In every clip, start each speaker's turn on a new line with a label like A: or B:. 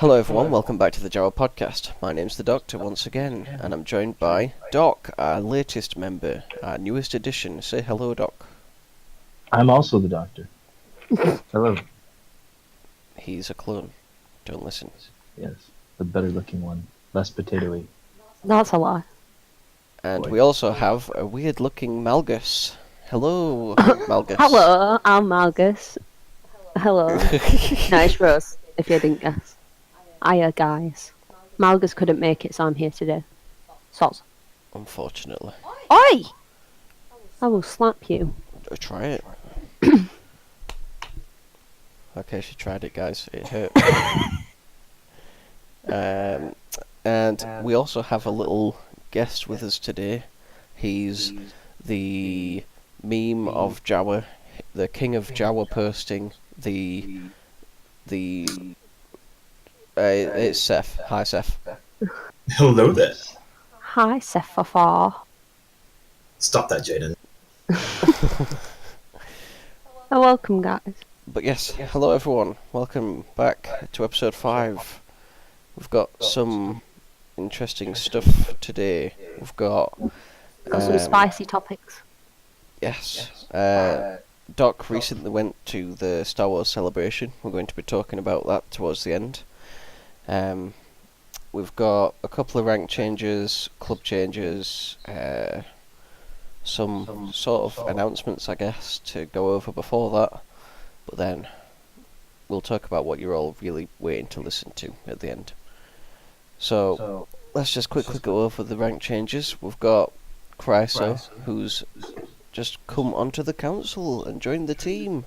A: Hello everyone, welcome back to the JAWA podcast. My name's TheDoctor once again, and I'm joined by Doc, our latest member, our newest addition. Say hello, Doc.
B: I'm also the Doctor. Hello.
A: He's a clone. Don't listen.
B: Yes, the better looking one. Less potatoey.
C: That's a lie.
A: And we also have a weird looking Malgus. Hello, Malgus.
C: Hello, I'm Malgus. Hello. Nice Rose, if you didn't guess. Hiya, guys. Malgus couldn't make it, so I'm here today. Soz.
A: Unfortunately.
C: Oi! I will slap you.
A: Try it. Okay, she tried it, guys. It hurt. And we also have a little guest with us today. He's the meme of JAWA, the king of JAWA posting, it's Seph. Hi, Seph.
D: Hello there.
C: Hi, SephFF.
D: Stop that, Jaden.
C: Oh, welcome, guys.
A: But yes, hello everyone. Welcome back to episode 5. We've got some interesting stuff today. We've got
C: Some spicy topics.
A: yes. Doc recently went to the Star Wars celebration. We're going to be talking about that towards the end. We've got a couple of rank changes, club changes, some sort of announcements, I guess, to go over before that. But then we'll talk about what you're all really waiting to listen to at the end. So let's just quickly go over the rank changes. We've got Chryso, who's just come onto the council and joined the team.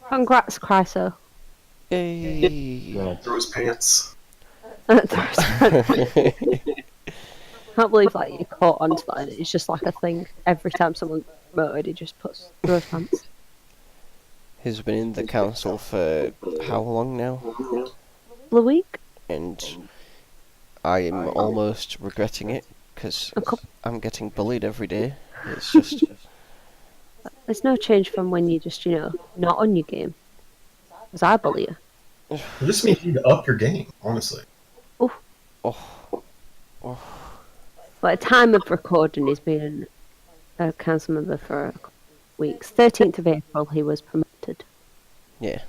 C: Congrats, Chryso.
A: Yay!
D: Throw his pants.
C: Can't believe like you caught onto that. And it's just like a thing. Every time someone promoted, he just puts rose pants.
A: He's been in the council for how long now?
C: The week?
A: And I am almost regretting it because I'm getting bullied every day. It's just
C: There's no change from when you just, not on your game. Because I bully you.
D: This means you need to up your game, honestly.
C: Oh.
A: oh,
C: But at time of recording, he's been a council member for weeks. 13th of April, he was promoted.
A: yeah.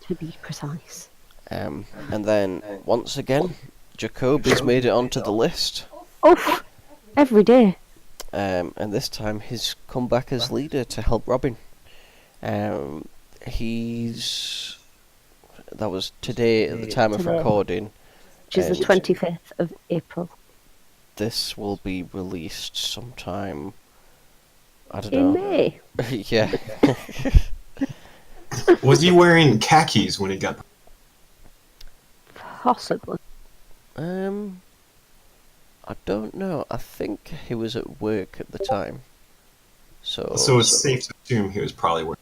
C: To be precise.
A: And then once again, Jacoby's made it onto the list.
C: Oh, every day.
A: And this time he's come back as leader to help Robin. That was today at the time of recording.
C: Which is the 25th of April.
A: This will be released sometime, I don't
C: In
A: know.
C: May.
A: Yeah.
D: Was he wearing khakis when he got...
C: Possibly.
A: I don't know. I think he was at work at the time. So
D: it's safe to assume he was probably wearing...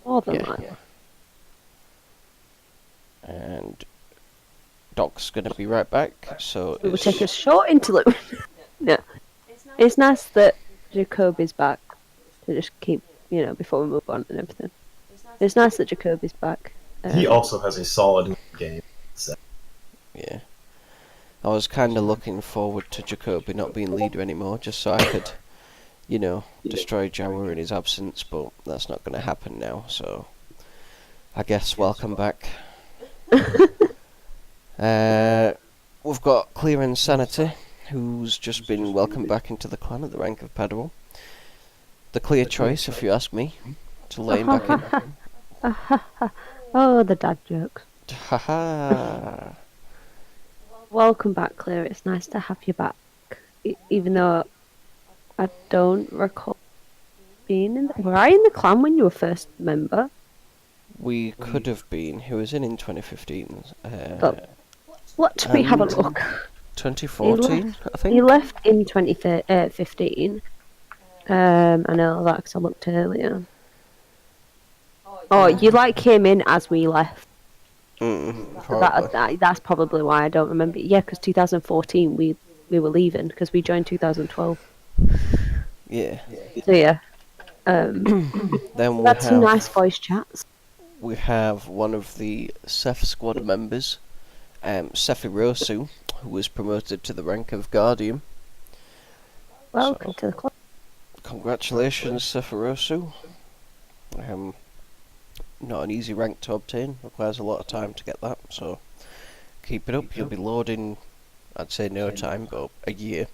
C: More than likely.
A: And Doc's gonna be right back, so
C: We will take a short interlude. No. It's nice that Jacoby's back. To just keep, before we move on and everything. It's nice that Jacoby's back.
D: He also has a solid game.
A: yeah. I was kind of looking forward to Jacoby not being leader anymore, just so I could, destroy JAWA in his absence, but that's not going to happen now, so I guess welcome back. We've got Clear Insanity, who's just been welcomed back into the clan at the rank of Padawan. The clear choice, if you ask me, to let him back in.
C: Oh, the dad jokes.
A: Haha.
C: Welcome back, Claire. It's nice to have you back. Even though I don't recall being in were I in the clan when you were first member?
A: We could have been. He was in 2015.
C: Let me have a look.
A: 2014, I think.
C: He left in 2015. I know that because I looked earlier. Oh, you came in as we left.
A: Probably.
C: That's probably why I don't remember. Yeah, because 2014 we were leaving because we joined 2012.
A: Yeah.
C: So yeah.
A: Then we
C: That's some
A: have
C: nice voice chats.
A: we have one of the Seth squad members, SephFF, who was promoted to the rank of Guardian.
C: Welcome to the club.
A: Congratulations, SephFF. Not an easy rank to obtain, requires a lot of time to get that, so keep it up. You'll be loading, I'd say no time, but a year.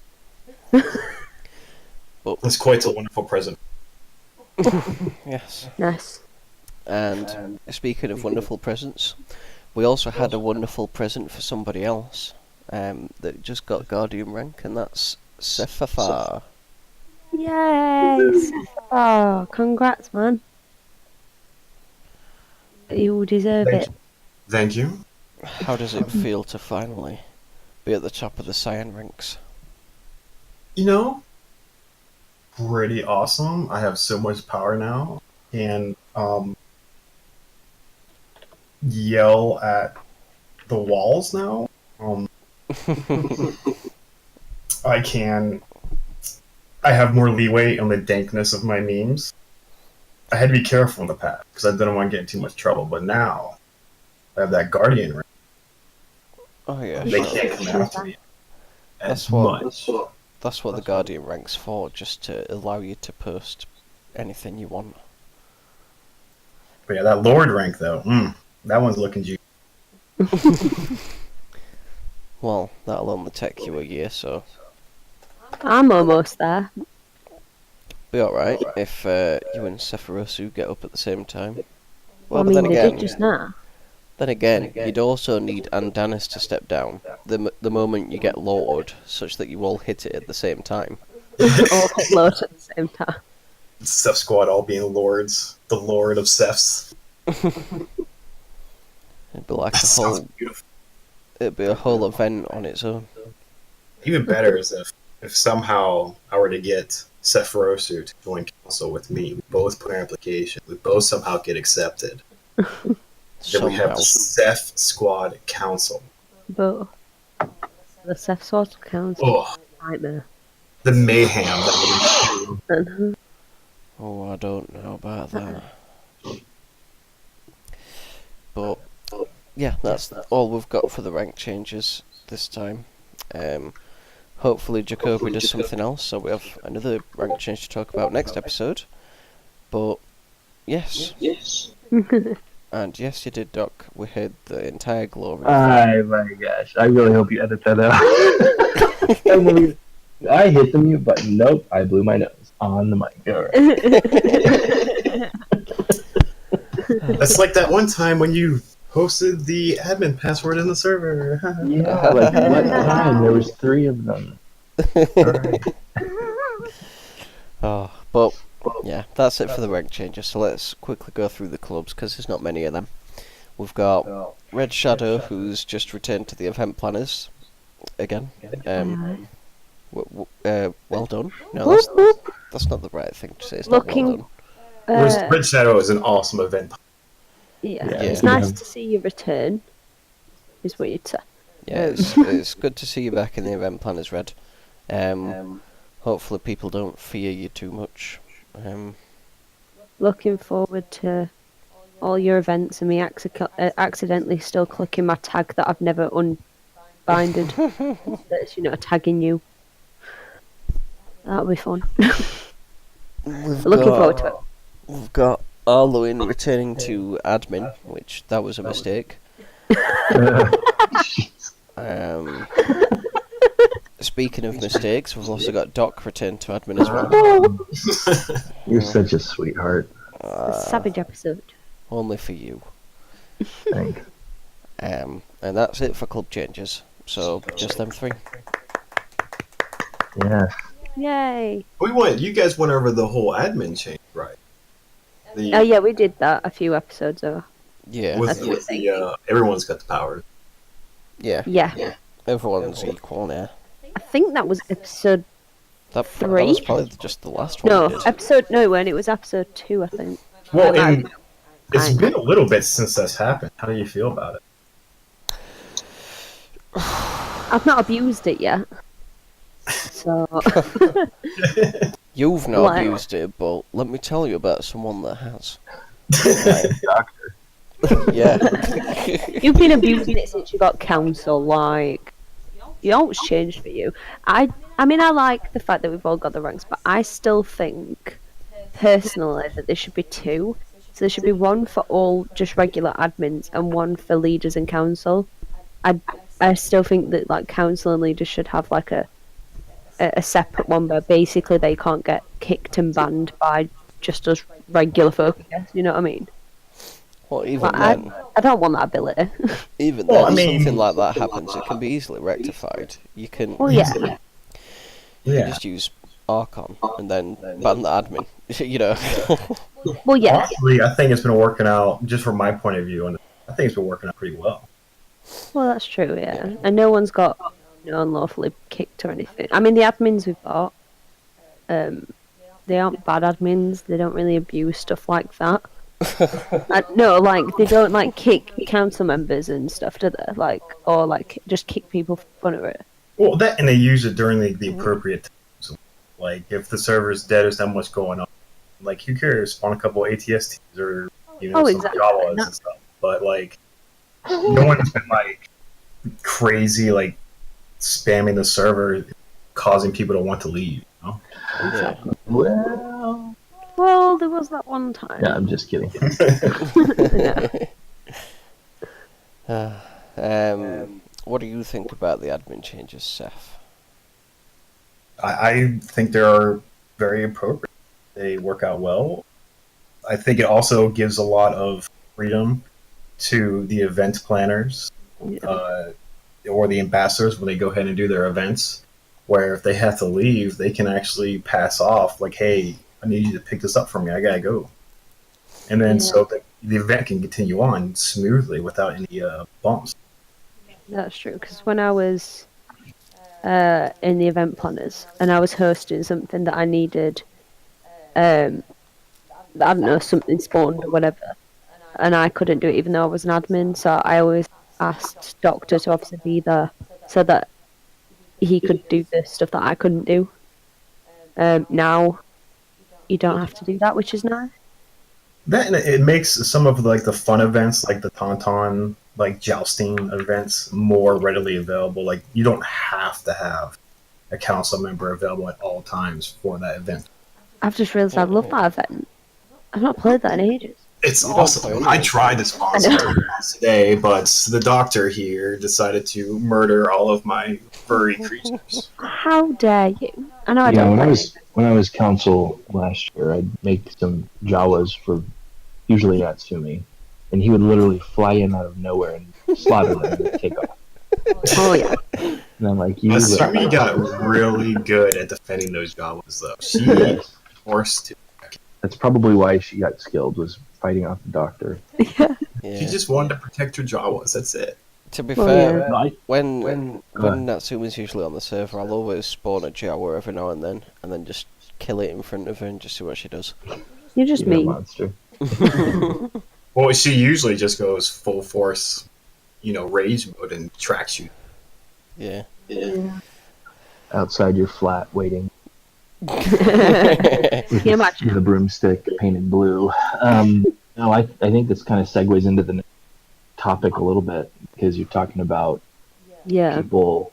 A: But
D: That's quite a wonderful present.
A: yes.
C: Nice.
A: And speaking of wonderful presents, we also had a wonderful present for somebody else that just got Guardian rank, and that's SephFF.
C: Yay! Oh, congrats, man. You deserve it.
D: Thank you.
A: How does it feel to finally be at the top of the Cyan ranks?
D: You know, pretty awesome. I have so much power now, and yell at the walls now. I have more leeway on the dankness of my memes. I had to be careful in the past because I didn't want to get in too much trouble, but now I have that guardian ring.
A: Oh yeah,
D: They
A: sure.
D: can't come after me
A: That's
D: as
A: what-
D: much.
A: That's what the Guardian rank's for, just to allow you to post anything you want.
D: But yeah, that Lord rank though, that one's looking juicy.
A: Well, that'll only take you a year, so
C: I'm almost there.
A: be alright if you and SephFF get up at the same time. Well,
C: I
A: but
C: mean,
A: then
C: they
A: again,
C: did just now.
A: you'd also need Andanis to step down the moment you get Lord, such that you all hit it at the same time.
C: All load at the same time.
D: Seth Squad all being lords, the Lord of Seths.
A: It'd be like
D: That
A: a
D: sounds
A: whole,
D: beautiful.
A: it'd be a whole event on its own.
D: Even better is if somehow I were to get SephFF to join council with me. We both put our application. We both somehow get accepted. Then we have
A: Somehow.
D: the Seth Squad Council.
C: But the Seth Sword counts.
D: Oh,
C: Nightmare.
D: the mayhem that would ensue.
A: Oh, I don't know about that. But yeah, that's all we've got for the rank changes this time. Hopefully Jacoby does something else, so we have another rank change to talk about next episode. But yes, and yes, you did, Doc. We heard the entire glory.
B: Oh my gosh! I really hope you edit that out. I hit the mute button. Nope, I blew my nose on the mic. All right.
D: That's like that one time when you posted the admin password in the server.
B: Yeah, like what time? There was 3 of them. All right.
A: Oh, but yeah, that's it for the rank changes. So let's quickly go through the clubs because there's not many of them. We've got Red Shadow, who's just returned to the event planners again. Well done. No, that's not the right thing to say. It's not well
C: Looking-
A: done.
D: Red Shadow is an awesome event.
C: Yeah,
B: Yeah,
C: it's
B: yeah.
C: nice to see you return, is what you'd say.
A: Yeah, it's good to see you back in the event planners, Red. Hopefully people don't fear you too much.
C: Looking forward to all your events and me accidentally still clicking my tag that I've never unbinded. That's, tagging you. That'll be fun. Looking forward to it.
A: We've got Arluin returning to admin, which that was a mistake. Speaking of mistakes, we've also got Doc return to admin as well.
B: You're such a sweetheart.
C: A savage episode.
A: Only for you.
B: Thanks.
A: And that's it for club changes. So just them 3.
B: Yeah.
C: Yay!
D: You guys went over the whole admin change, right?
C: Oh yeah, we did that a few episodes ago.
A: Yeah.
D: With the everyone's got the power.
A: Yeah.
C: Yeah.
A: Everyone's equal now.
C: I think that was episode...
A: That
C: 3?
A: was probably just the last one.
C: No,
A: we did.
C: episode... No, when it was episode 2, I think.
D: Well,
C: Um,
D: it's
C: I-
D: been a little bit since that's happened. How do you feel about it?
C: I've not abused it yet. So...
A: You've not
C: What?
A: abused it, but let me tell you about someone that has.
B: Doctor.
A: Yeah.
C: You've been abusing it since you got counsel. Like, you always changed for you. I mean, I like the fact that we've all got the ranks, but I still think, personally, that there should be two. So there should be one for all just regular admins and one for leaders and council. I still think that like council and leaders should have like a separate one where basically they can't get kicked and banned by just us regular folk. I guess, you know what I mean?
A: Well, even
C: But
A: then,
C: I don't want that ability.
A: even
D: Well,
A: then,
D: I mean-
A: something like that happens. It can be easily rectified. You can,
C: Well, yeah.
A: you can
D: Yeah.
A: just use Archon and then ban the admin. You know.
C: Well, yeah.
D: Honestly, I think it's been working out, just from my point of view, and I think it's been working out pretty well.
C: Well, that's true, yeah. And no one's got unlawfully kicked or anything. I mean, the admins we've got, they aren't bad admins. They don't really abuse stuff like that. No, like they don't like kick council members and stuff, do they? Like, or like just kick people for fun of it.
D: Well, that, and they use it during the appropriate times. Like, if the server's dead, there's not much going on. Like, who cares? Spawn a couple ATSTs or, some
C: Exactly.
D: JAWAs
C: No.
D: and stuff. But, like, no one's been, like, crazy, like, spamming the server, causing people to want to leave,
A: Yeah.
B: Well,
C: There was that one time.
B: yeah, I'm just kidding.
A: What do you think about the admin changes, Seth?
D: I think they are very appropriate. They work out well. I think it also gives a lot of freedom to the event planners or the ambassadors when they go ahead and do their events, where if they have to leave, they can actually pass off, like, hey, I need you to pick this up for me. I gotta go. And then so that the event can continue on smoothly without any bumps.
C: That's true, because when I was in the event planners and I was hosting something that I needed, I don't know, something spawned or whatever, and I couldn't do it even though I was an admin, so I always asked Doctor to obviously be there so that he could do the stuff that I couldn't do. Now, you don't have to do that, which is nice.
D: That, and it makes some of like the fun events, like the Tauntaun, like jousting events, more readily available. Like, you don't have to have a council member available at all times for that event.
C: I've just realised I love that event. I've not played that in ages.
D: It's
A: don't
D: awesome.
A: play
D: I
A: it.
D: tried to sponsor it today, but the doctor here decided to murder all of my furry creatures.
C: How dare you? I know I
B: Yeah,
C: don't play.
B: when I was counsel last year, I'd make some Jawas for usually Natsumi, and he would literally fly in out of nowhere and slaughter them and take off.
C: Oh yeah.
B: And I'm like, you
D: Natsumi got really good at defending those Jawas, though. She
B: Yes.
D: forced to.
B: That's probably why she got skilled, was fighting off the doctor.
A: Yeah.
D: She just wanted to protect her Jawas. That's it.
A: To be
C: Well,
A: fair,
C: yeah.
B: I,
A: when
B: Go ahead.
A: Natsumi's usually on the server, I'll always spawn a Jawa every now and then just kill it in front of her and just see what she does.
C: You're just
B: you're a
C: mean.
B: monster.
D: Well, she usually just goes full force, rage mode and tracks you.
A: Yeah.
B: Outside your flat, waiting
C: Can you imagine?
B: with a broomstick painted blue. No, I think this kind of segues into the next topic a little bit, because you're talking about
C: Yeah.
B: people,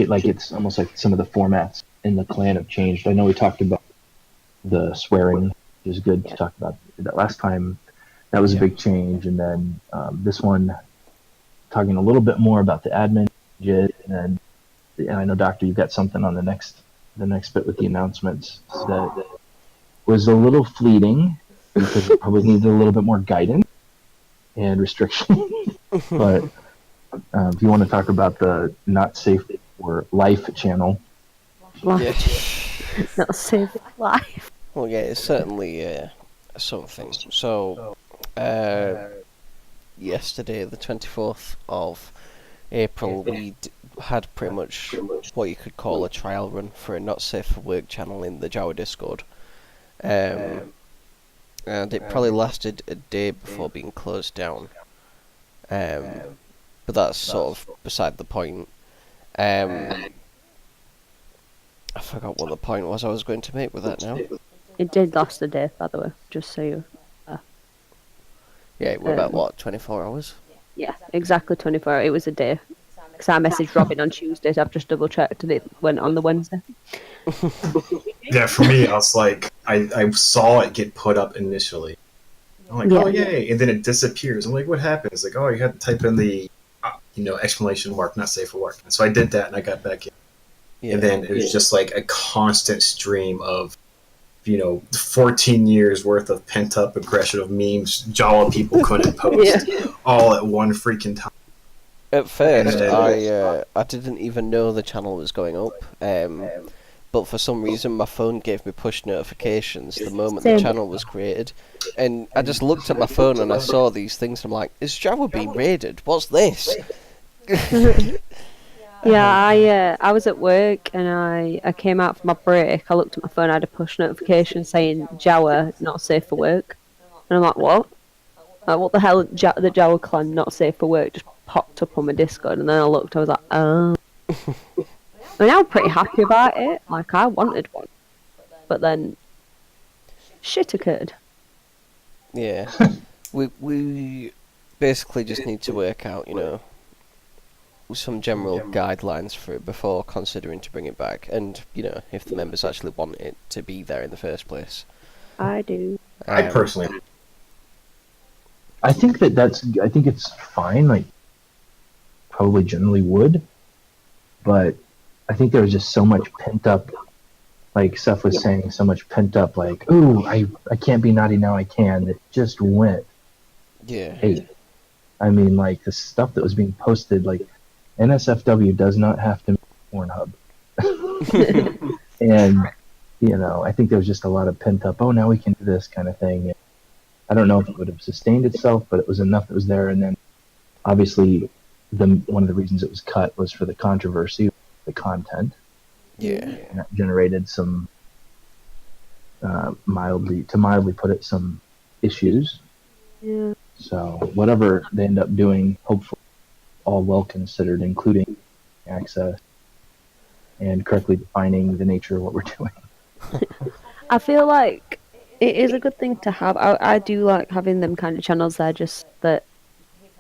B: like it's almost like some of the formats in the clan have changed. I know we talked about the swearing, which is good to talk about that last time. That was a big change, and then this one talking a little bit more about the admin, and I know Doctor, you've got something on the next bit with the announcements that was a little fleeting because it probably needed a little bit more guidance and restriction. But if you want to talk about the not safe for life channel,
C: Life.
A: Yeah.
C: Not save life.
A: Well, yeah, it's certainly something. So, yesterday, the 24th of April, we had pretty much what you could call a trial run for a not safe for work channel in the JAWA Discord. And it probably lasted a day before being closed down. But that's sort of beside the point. I forgot what the point was I was going to make with that now.
C: It did last a day, by the way, just so you.
A: Yeah, we're about what, 24 hours?
C: Yeah, exactly 24 hours. It was a day. Because I messaged Robin on Tuesdays. I've just double checked and it went on the Wednesday.
D: Yeah, for me, I was like, I saw it get put up initially. I'm like, oh yay, and then it disappears. I'm like, what happened? It's like, oh, you had to type in the, exclamation mark, not safe for work. And so I did that, and I got back in.
A: Yeah.
D: And then it was just like a constant stream of, 14 years worth of pent up aggression of memes JAWA people couldn't post all at one freaking time.
A: At first, I didn't even know the channel was going up. But for some reason, my phone gave me push notifications the moment the channel was created, and I just looked at my phone and I saw these things. And I'm like, "Is JAWA being raided? What's this?"
C: Yeah, I was at work and I came out for my break. I looked at my phone. I had a push notification saying JAWA not safe for work, and I'm like, "What? What the hell? The JAWA clan not safe for work just popped up on my Discord." And then I looked. I was like, "Oh." I mean, I was pretty happy about it. Like, I wanted one. But then, shit occurred.
A: Yeah. we basically just need to work out, some general guidelines for it before considering to bring it back. And, if the members actually want it to be there in the first place.
C: I do.
D: I personally...
B: I think I think it's fine, like, probably generally would. But I think there was just so much pent up, like Seth was saying, so much pent up, like, ooh, I can't be naughty now, I can. It just went.
A: Yeah.
B: Hey, I mean, like, the stuff that was being posted, like, NSFW does not have to make Pornhub. And, I think there was just a lot of pent up, oh, now we can do this kind of thing. And I don't know if it would have sustained itself, but it was enough that was there. And then, obviously, one of the reasons it was cut was for the controversy, the content.
A: Yeah.
B: And that generated some, mildly put it, some issues.
C: Yeah.
B: So whatever they end up doing, hopefully all well considered, including access and correctly defining the nature of what we're doing.
C: I feel like it is a good thing to have. I do like having them kind of channels there, just that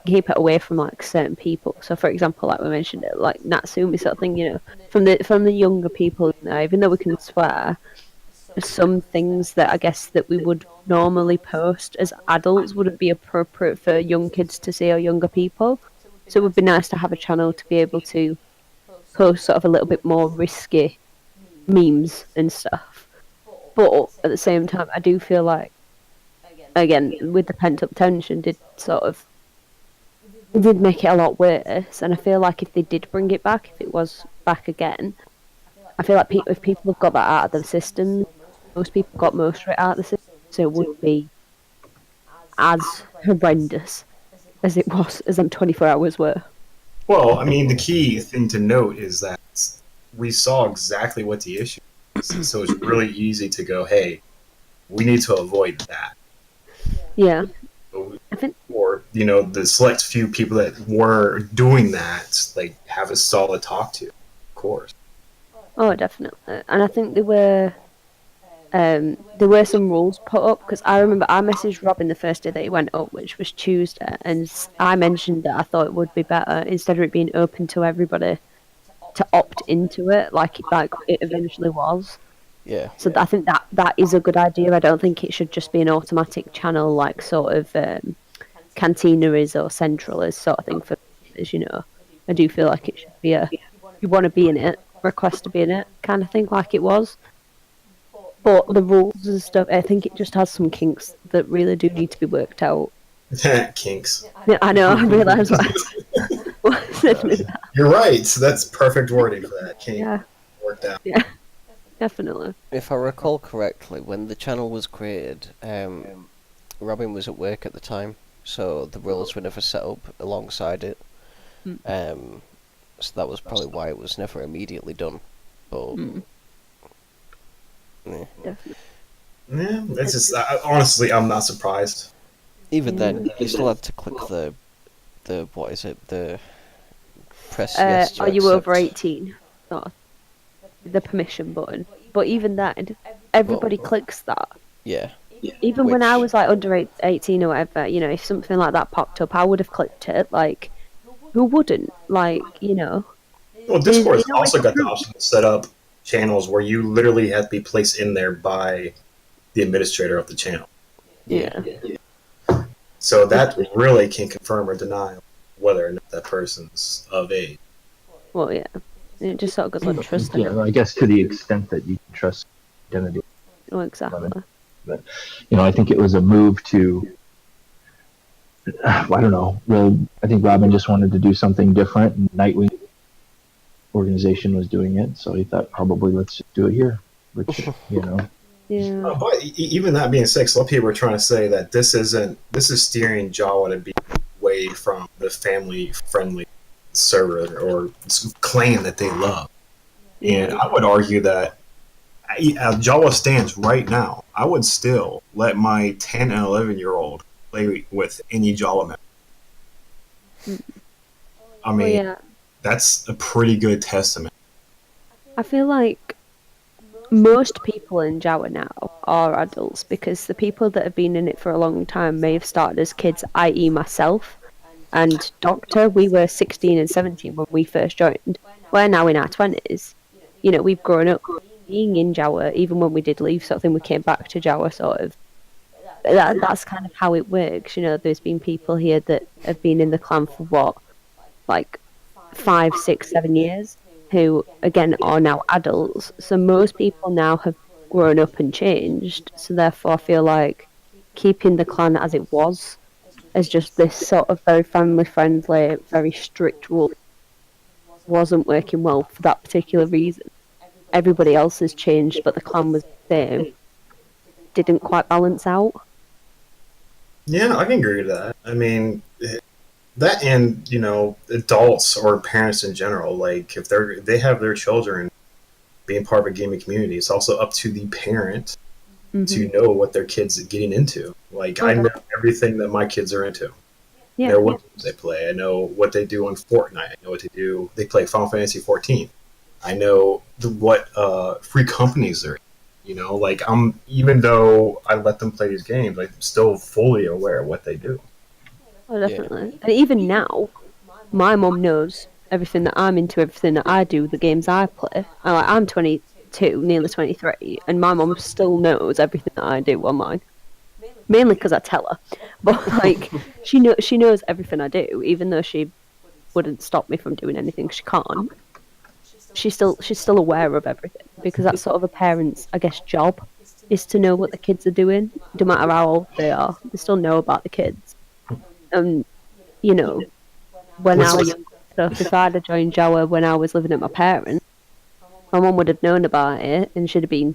C: keep it away from like certain people. So for example, like we mentioned it, like Natsumi sort of thing, from the younger people, even though we can swear, some things that I guess that we would normally post as adults wouldn't be appropriate for young kids to see or younger people. So it would be nice to have a channel to be able to post sort of a little bit more risky memes and stuff. But at the same time, I do feel like, again, with the pent up tension, did make it a lot worse. And I feel like if they did bring it back, if it was back again, I feel like if people have got that out of the system, most people got most of it out of the system, so it wouldn't be as horrendous as it was, as them 24 hours were.
D: Well, I mean, the key thing to note is that we saw exactly what the issue is, so it's really easy to go, hey, we need to avoid that.
C: Yeah.
D: Or, the select few people that were doing that, like, have a solid talk to, of course.
C: Oh, definitely. And I think there were some rules put up, because I remember I messaged Robin the first day that it went up, which was Tuesday, and I mentioned that I thought it would be better, instead of it being open to everybody, to opt into it like it eventually was.
A: Yeah.
C: So I think that is a good idea. I don't think it should just be an automatic channel like sort of Cantina is or Central is sort of thing for, as I do feel like it should be you want to be in it, request to be in it kind of thing, like it was. But the rules and stuff, I think it just has some kinks that really do need to be worked out.
D: Kinks.
C: Yeah, I know, I realise what
D: You're right, so that's perfect wording for that. Kink.
C: Yeah.
D: Worked out.
C: Yeah, definitely.
A: If I recall correctly, when the channel was created, Robin was at work at the time, so the rules were never set up alongside it. So that was probably why it was never immediately done. But yeah.
C: Definitely.
D: Yeah, it's just honestly, I'm not surprised.
A: Even then, you still had to click the what is it? The press yes to
C: are you
A: accept.
C: over 18? Not the permission button. But even then, everybody clicks that.
A: Yeah.
C: even when I
A: Which-
C: was like under 18 or whatever, you know, if something like that popped up, I would have clicked it. Like, who wouldn't? Like, you know,
D: Well,
C: there's
D: Discord's
C: no way
D: also
C: to
D: got the
C: prove.
D: option to set up channels where you literally have to be placed in there by the administrator of the channel.
C: Yeah.
D: So that really can confirm or deny whether or not that person's of age.
C: Well, yeah. It just sort of goes like trust.
B: Yeah, I guess to the extent that you can trust identity.
C: Oh, exactly.
B: You know, I think it was a move to, I don't know. Well, I think Robin just wanted to do something different, and Nightwing organization was doing it, so he thought probably let's just do it here. Which, you know,
C: Yeah.
D: But even that being said, some people are trying to say that this is steering JAWA to be away from the family-friendly server or clan that they love. And I would argue that as JAWA stands right now, I would still let my 10 and 11-year-old play with any JAWA member. I mean,
C: Well, yeah.
D: that's a pretty good testament.
C: I feel like most people in JAWA now are adults because the people that have been in it for a long time may have started as kids, i.e. myself and Doctor. We were 16 and 17 when we first joined. We're now in our 20s. You know, we've grown up being in JAWA, even when we did leave sort of thing, we came back to JAWA sort of. That's kind of how it works. You know, there's been people here that have been in the clan for what, like 5, 6, 7 years, who again are now adults. So most people now have grown up and changed. So therefore, I feel like keeping the clan as it was, as just this sort of very family friendly, very strict rule, wasn't working well for that particular reason. Everybody else has changed, but the clan was the same. Didn't quite balance out.
D: Yeah, I can agree with that. I mean, that and adults or parents in general, like if they have their children being part of a gaming community, it's also up to the parent to know what their kids are getting into. Like I know everything that my kids are into. I know what games they play. I know what they do on Fortnite. I know what they do. They play Final Fantasy 14. I know what free companies they're in. You know, like even though I let them play these games, I'm still fully aware of what they do.
C: Oh, definitely. And even now, my mum knows everything that I'm into, everything that I do, the games I play. I'm 22, nearly 23, and my mum still knows everything that I do online. Mainly because I tell her, but like she knows everything I do, even though she wouldn't stop me from doing anything. She can't. She's still aware of everything because that's sort of a parent's, I guess, job is to know what the kids are doing, no matter how old they are. They still know about the kids. You know, when I was young, stuff. If I'd have joined JAWA when I was living at my parents, my mum would have known about it and she'd have been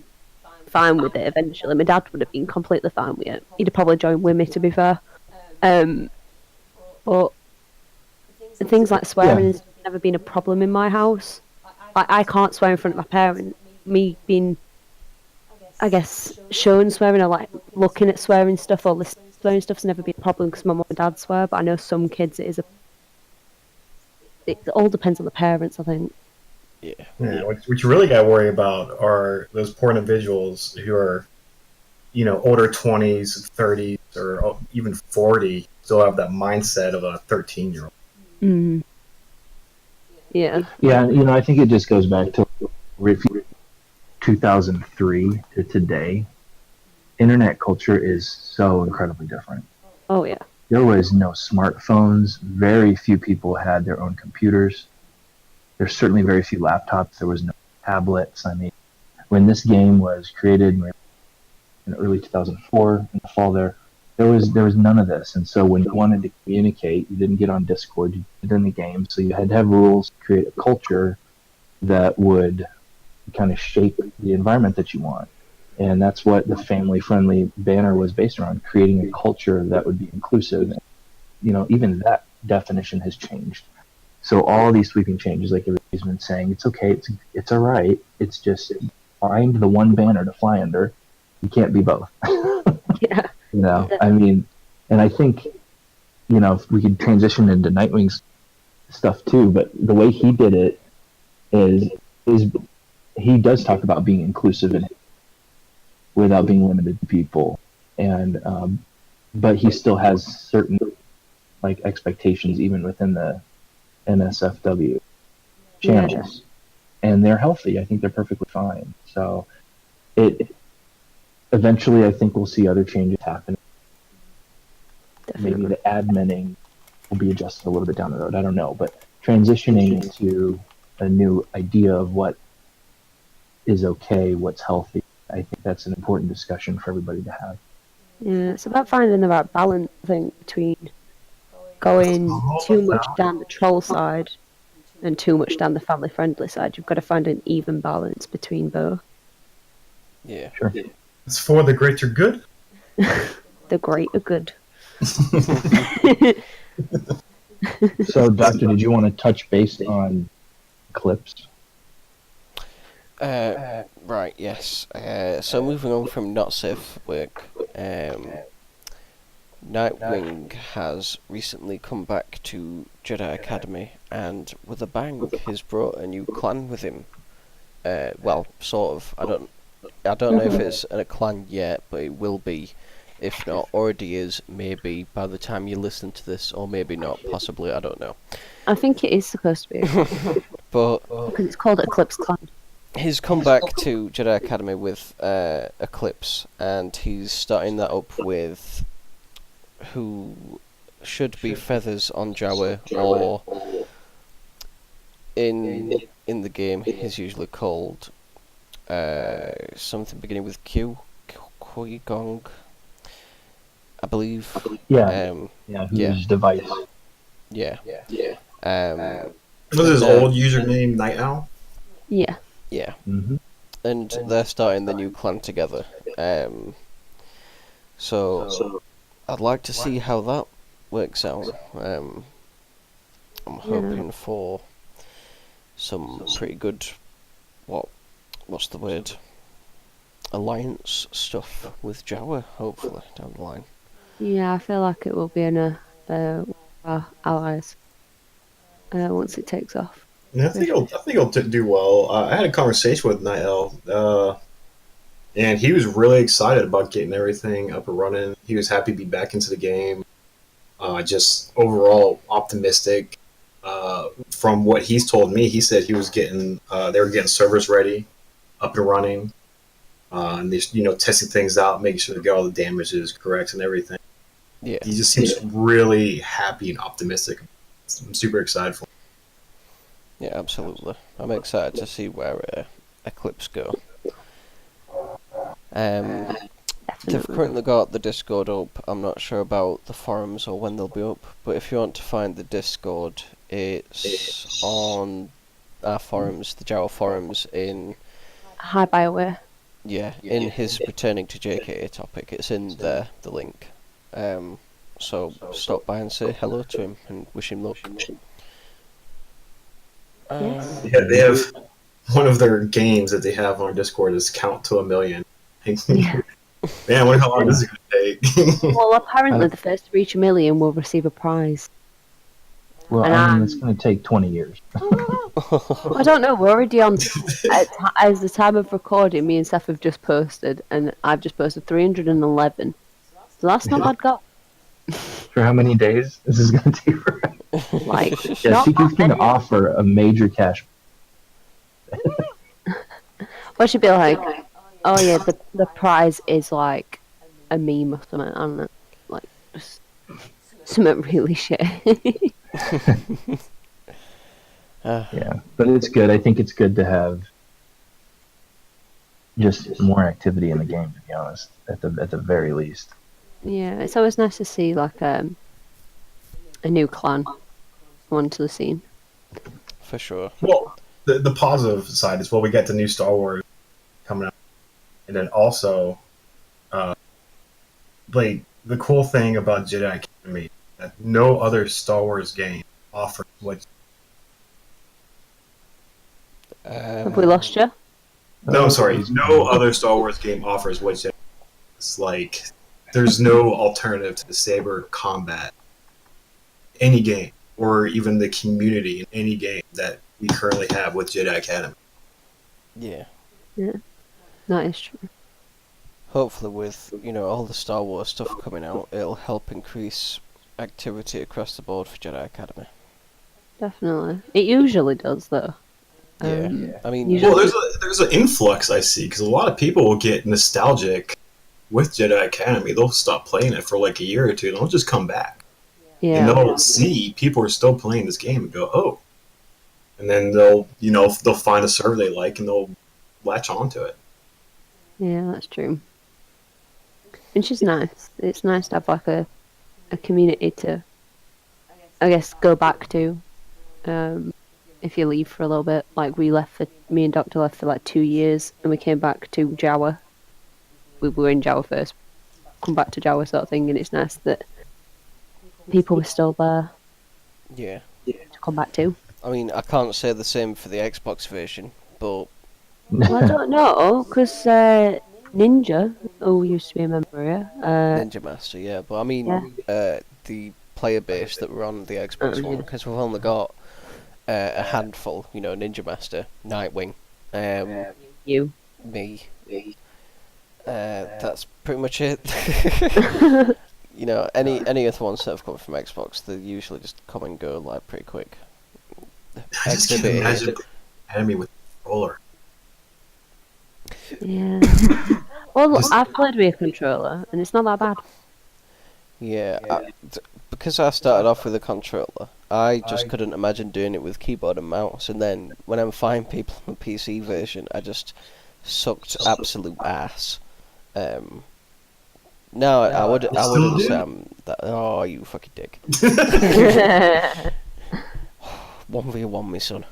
C: fine with it eventually. My dad would have been completely fine with it. He'd have probably joined with me, to be fair. But things like swearing has never been a problem in my house. I can't swear in front of my parents. Me being, I guess, shown swearing or like looking at swearing stuff or listening to swearing stuff's never been a problem because my mum and dad swear. But I know some kids it all depends on the parents, I think.
D: Yeah, what you really got to worry about are those poor individuals who are, older 20s, 30s, or even 40, still have that mindset of a 13-year-old.
C: Mm. Yeah.
B: Yeah, I think it just goes back to 2003 to today. Internet culture is so incredibly different.
C: Oh, yeah.
B: There was no smartphones. Very few people had their own computers. There's certainly very few laptops. There was no tablets. I mean, when this game was created in early 2004, in the fall there was none of this. And so when you wanted to communicate, you didn't get on Discord, you did it in the game. So you had to have rules, create a culture that would kind of shape the environment that you want. And that's what the family-friendly banner was based around, creating a culture that would be inclusive. Even that definition has changed. So all these sweeping changes, like everybody's been saying, it's okay, it's all right. It's just find the one banner to fly under. You can't be both.
C: Yeah.
B: I mean, and I think, if we could transition into Nightwing's stuff too, but the way he did it is he does talk about being inclusive and without being limited to people. and but he still has certain like expectations even within the NSFW channels, and they're healthy. I think they're perfectly fine. So it eventually, I think we'll see other changes happen.
C: Definitely.
B: Maybe the adminning will be adjusted a little bit down the road. I don't know, but transitioning to a new idea of what is okay, what's healthy, I think that's an important discussion for everybody to have.
C: Yeah, it's about finding the right balance, I think, between going too much down the troll side and too much down the family friendly side. You've got to find an even balance between both.
A: Yeah.
B: Sure.
D: It's for the greater good.
C: The greater good.
B: So, Doctor, did you want to touch base on clips?
A: Right, yes. So moving on from not safe work, Nightwing has recently come back to Jedi Academy, and with a bang, he's brought a new clan with him. Well, sort of. I don't know if it's a clan yet, but it will be. If not, already is. Maybe by the time you listen to this, or maybe not. Possibly, I don't know.
C: I think it is supposed to be.
A: But
C: Because it's called Eclipse Clan.
A: he's come back to Jedi Academy with Eclipse, and he's starting that up with who should be Feathers on JAWA, or in the game he's usually called something beginning with Q, Qui Gong, I believe.
B: Yeah. Whose device?
A: Yeah.
D: Was his old username Night Owl?
C: Yeah.
A: Yeah.
B: Mm-hmm.
A: And they're starting the new clan together. So I'd like to see how that works out. I'm hoping for some pretty good, what's the word? Alliance stuff with JAWA, hopefully, down the line.
C: Yeah, I feel like it will be in our allies once it takes off.
D: Yeah, I think he'll do well. I had a conversation with Night Owl, and he was really excited about getting everything up and running. He was happy to be back into the game. Just overall optimistic. From what he's told me, he said he was getting they were getting servers ready, up and running, and they're testing things out, making sure they get all the damages correct and everything.
A: Yeah.
D: He just seems really happy and optimistic. I'm super excited for him.
A: Yeah, absolutely. I'm excited to see where Eclipse go. They've currently got the Discord up. I'm not sure about the forums or when they'll be up, but if you want to find the Discord, it's on our forums, the JAWA forums, in...
C: Hi, BioWare.
A: Yeah, in his returning to JKA topic. It's in there, the link. So stop by and say hello to him and wish him luck.
C: Yes.
D: Yeah, they have one of their games that they have on Discord is Count to 1,000,000.
C: Yeah.
D: Man, I wonder how long this is going to take.
C: Well, apparently the first to reach 1 million will receive a prize.
B: Well,
C: And
B: I mean, it's going to take 20 years.
C: I don't know, we're already on... as the time of recording, me and Seth have just posted, and I've just posted 311. So that's not bad goal.
B: For how many days this is going to take forever?
C: Like,
B: Yeah,
C: not
B: Seeker's
C: that
B: going to
C: many.
B: offer a major cash.
C: What should be like, oh yeah, the prize is like a meme or something, I don't know. Like, just something really shit.
B: Yeah, but it's good. I think it's good to have just more activity in the game, to be honest, at the very least.
C: Yeah, it's always nice to see like a new clan onto the scene.
A: For sure.
D: Well, the positive side is, well, we get the new Star Wars coming out. And then also, like, the cool thing about Jedi Academy that no other Star Wars game offers what...
C: Have we lost you?
D: No, I'm sorry. No other Star Wars game offers what Jedi. It's like, there's no alternative to the saber combat. Any game, or even the community in any game that we currently have with Jedi Academy.
A: Yeah.
C: Yeah, that is true.
A: hopefully with, all the Star Wars stuff coming out, it'll help increase activity across the board for Jedi Academy.
C: Definitely. It usually does, though.
A: Yeah. I mean,
C: usually-
D: Well, there's an influx I see because a lot of people will get nostalgic with Jedi Academy. They'll stop playing it for like a year or two, and they'll just come back, and
C: yeah.
D: they'll see people are still playing this game and go, "Oh," and then they'll find a server they like and they'll latch onto it.
C: Yeah, that's true. Which is nice. It's nice to have like a community to, I guess, go back to. If you leave for a little bit, like me and Doctor left for like 2 years, and we came back to JAWA. We were in JAWA first, come back to JAWA sort of thing, and it's nice that people were still there
A: yeah.
C: to come back to.
A: I mean, I can't say the same for the Xbox version, but
C: Well, I don't know, because Ninja, who used to be a member here,
A: Ninja Master, yeah. But I mean,
C: Yeah.
A: the player base that were on the Xbox One, because we've only got a handful. Ninja Master, Nightwing,
C: you.
A: me. That's pretty much it. Any other ones that have come from Xbox, they usually just come and go like pretty quick.
D: I just can't imagine enemy with a controller.
C: Yeah. Well, look, I've played with a controller, and it's not that bad.
A: Yeah, because I started off with a controller, I just couldn't imagine doing it with keyboard and mouse. And then when I'm finding people on the PC version, I just sucked absolute ass. No, I wouldn't say I'm that. Oh, you fucking dick. 1v1, me son.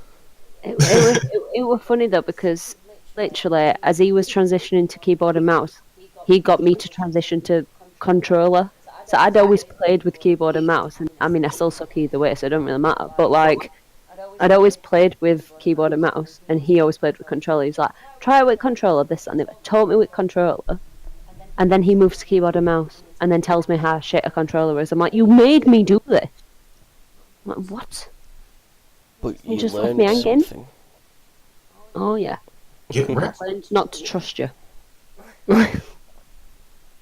C: It was funny though, because literally as he was transitioning to keyboard and mouse, he got me to transition to controller. So I'd always played with keyboard and mouse, and I mean I still suck either way, so it don't really matter. But like, I'd always played with keyboard and mouse, and he always played with controller. He's like, try it with controller, this and that. Taught me with controller, and then he moves to keyboard and mouse, and then tells me how shit a controller is. I'm like, you made me do this. I'm like, what?
A: But
C: You
A: you
C: just left
A: learned
C: me hanging?
A: something.
C: Oh yeah,
D: Get wrecked.
C: I learned not to trust you.
A: But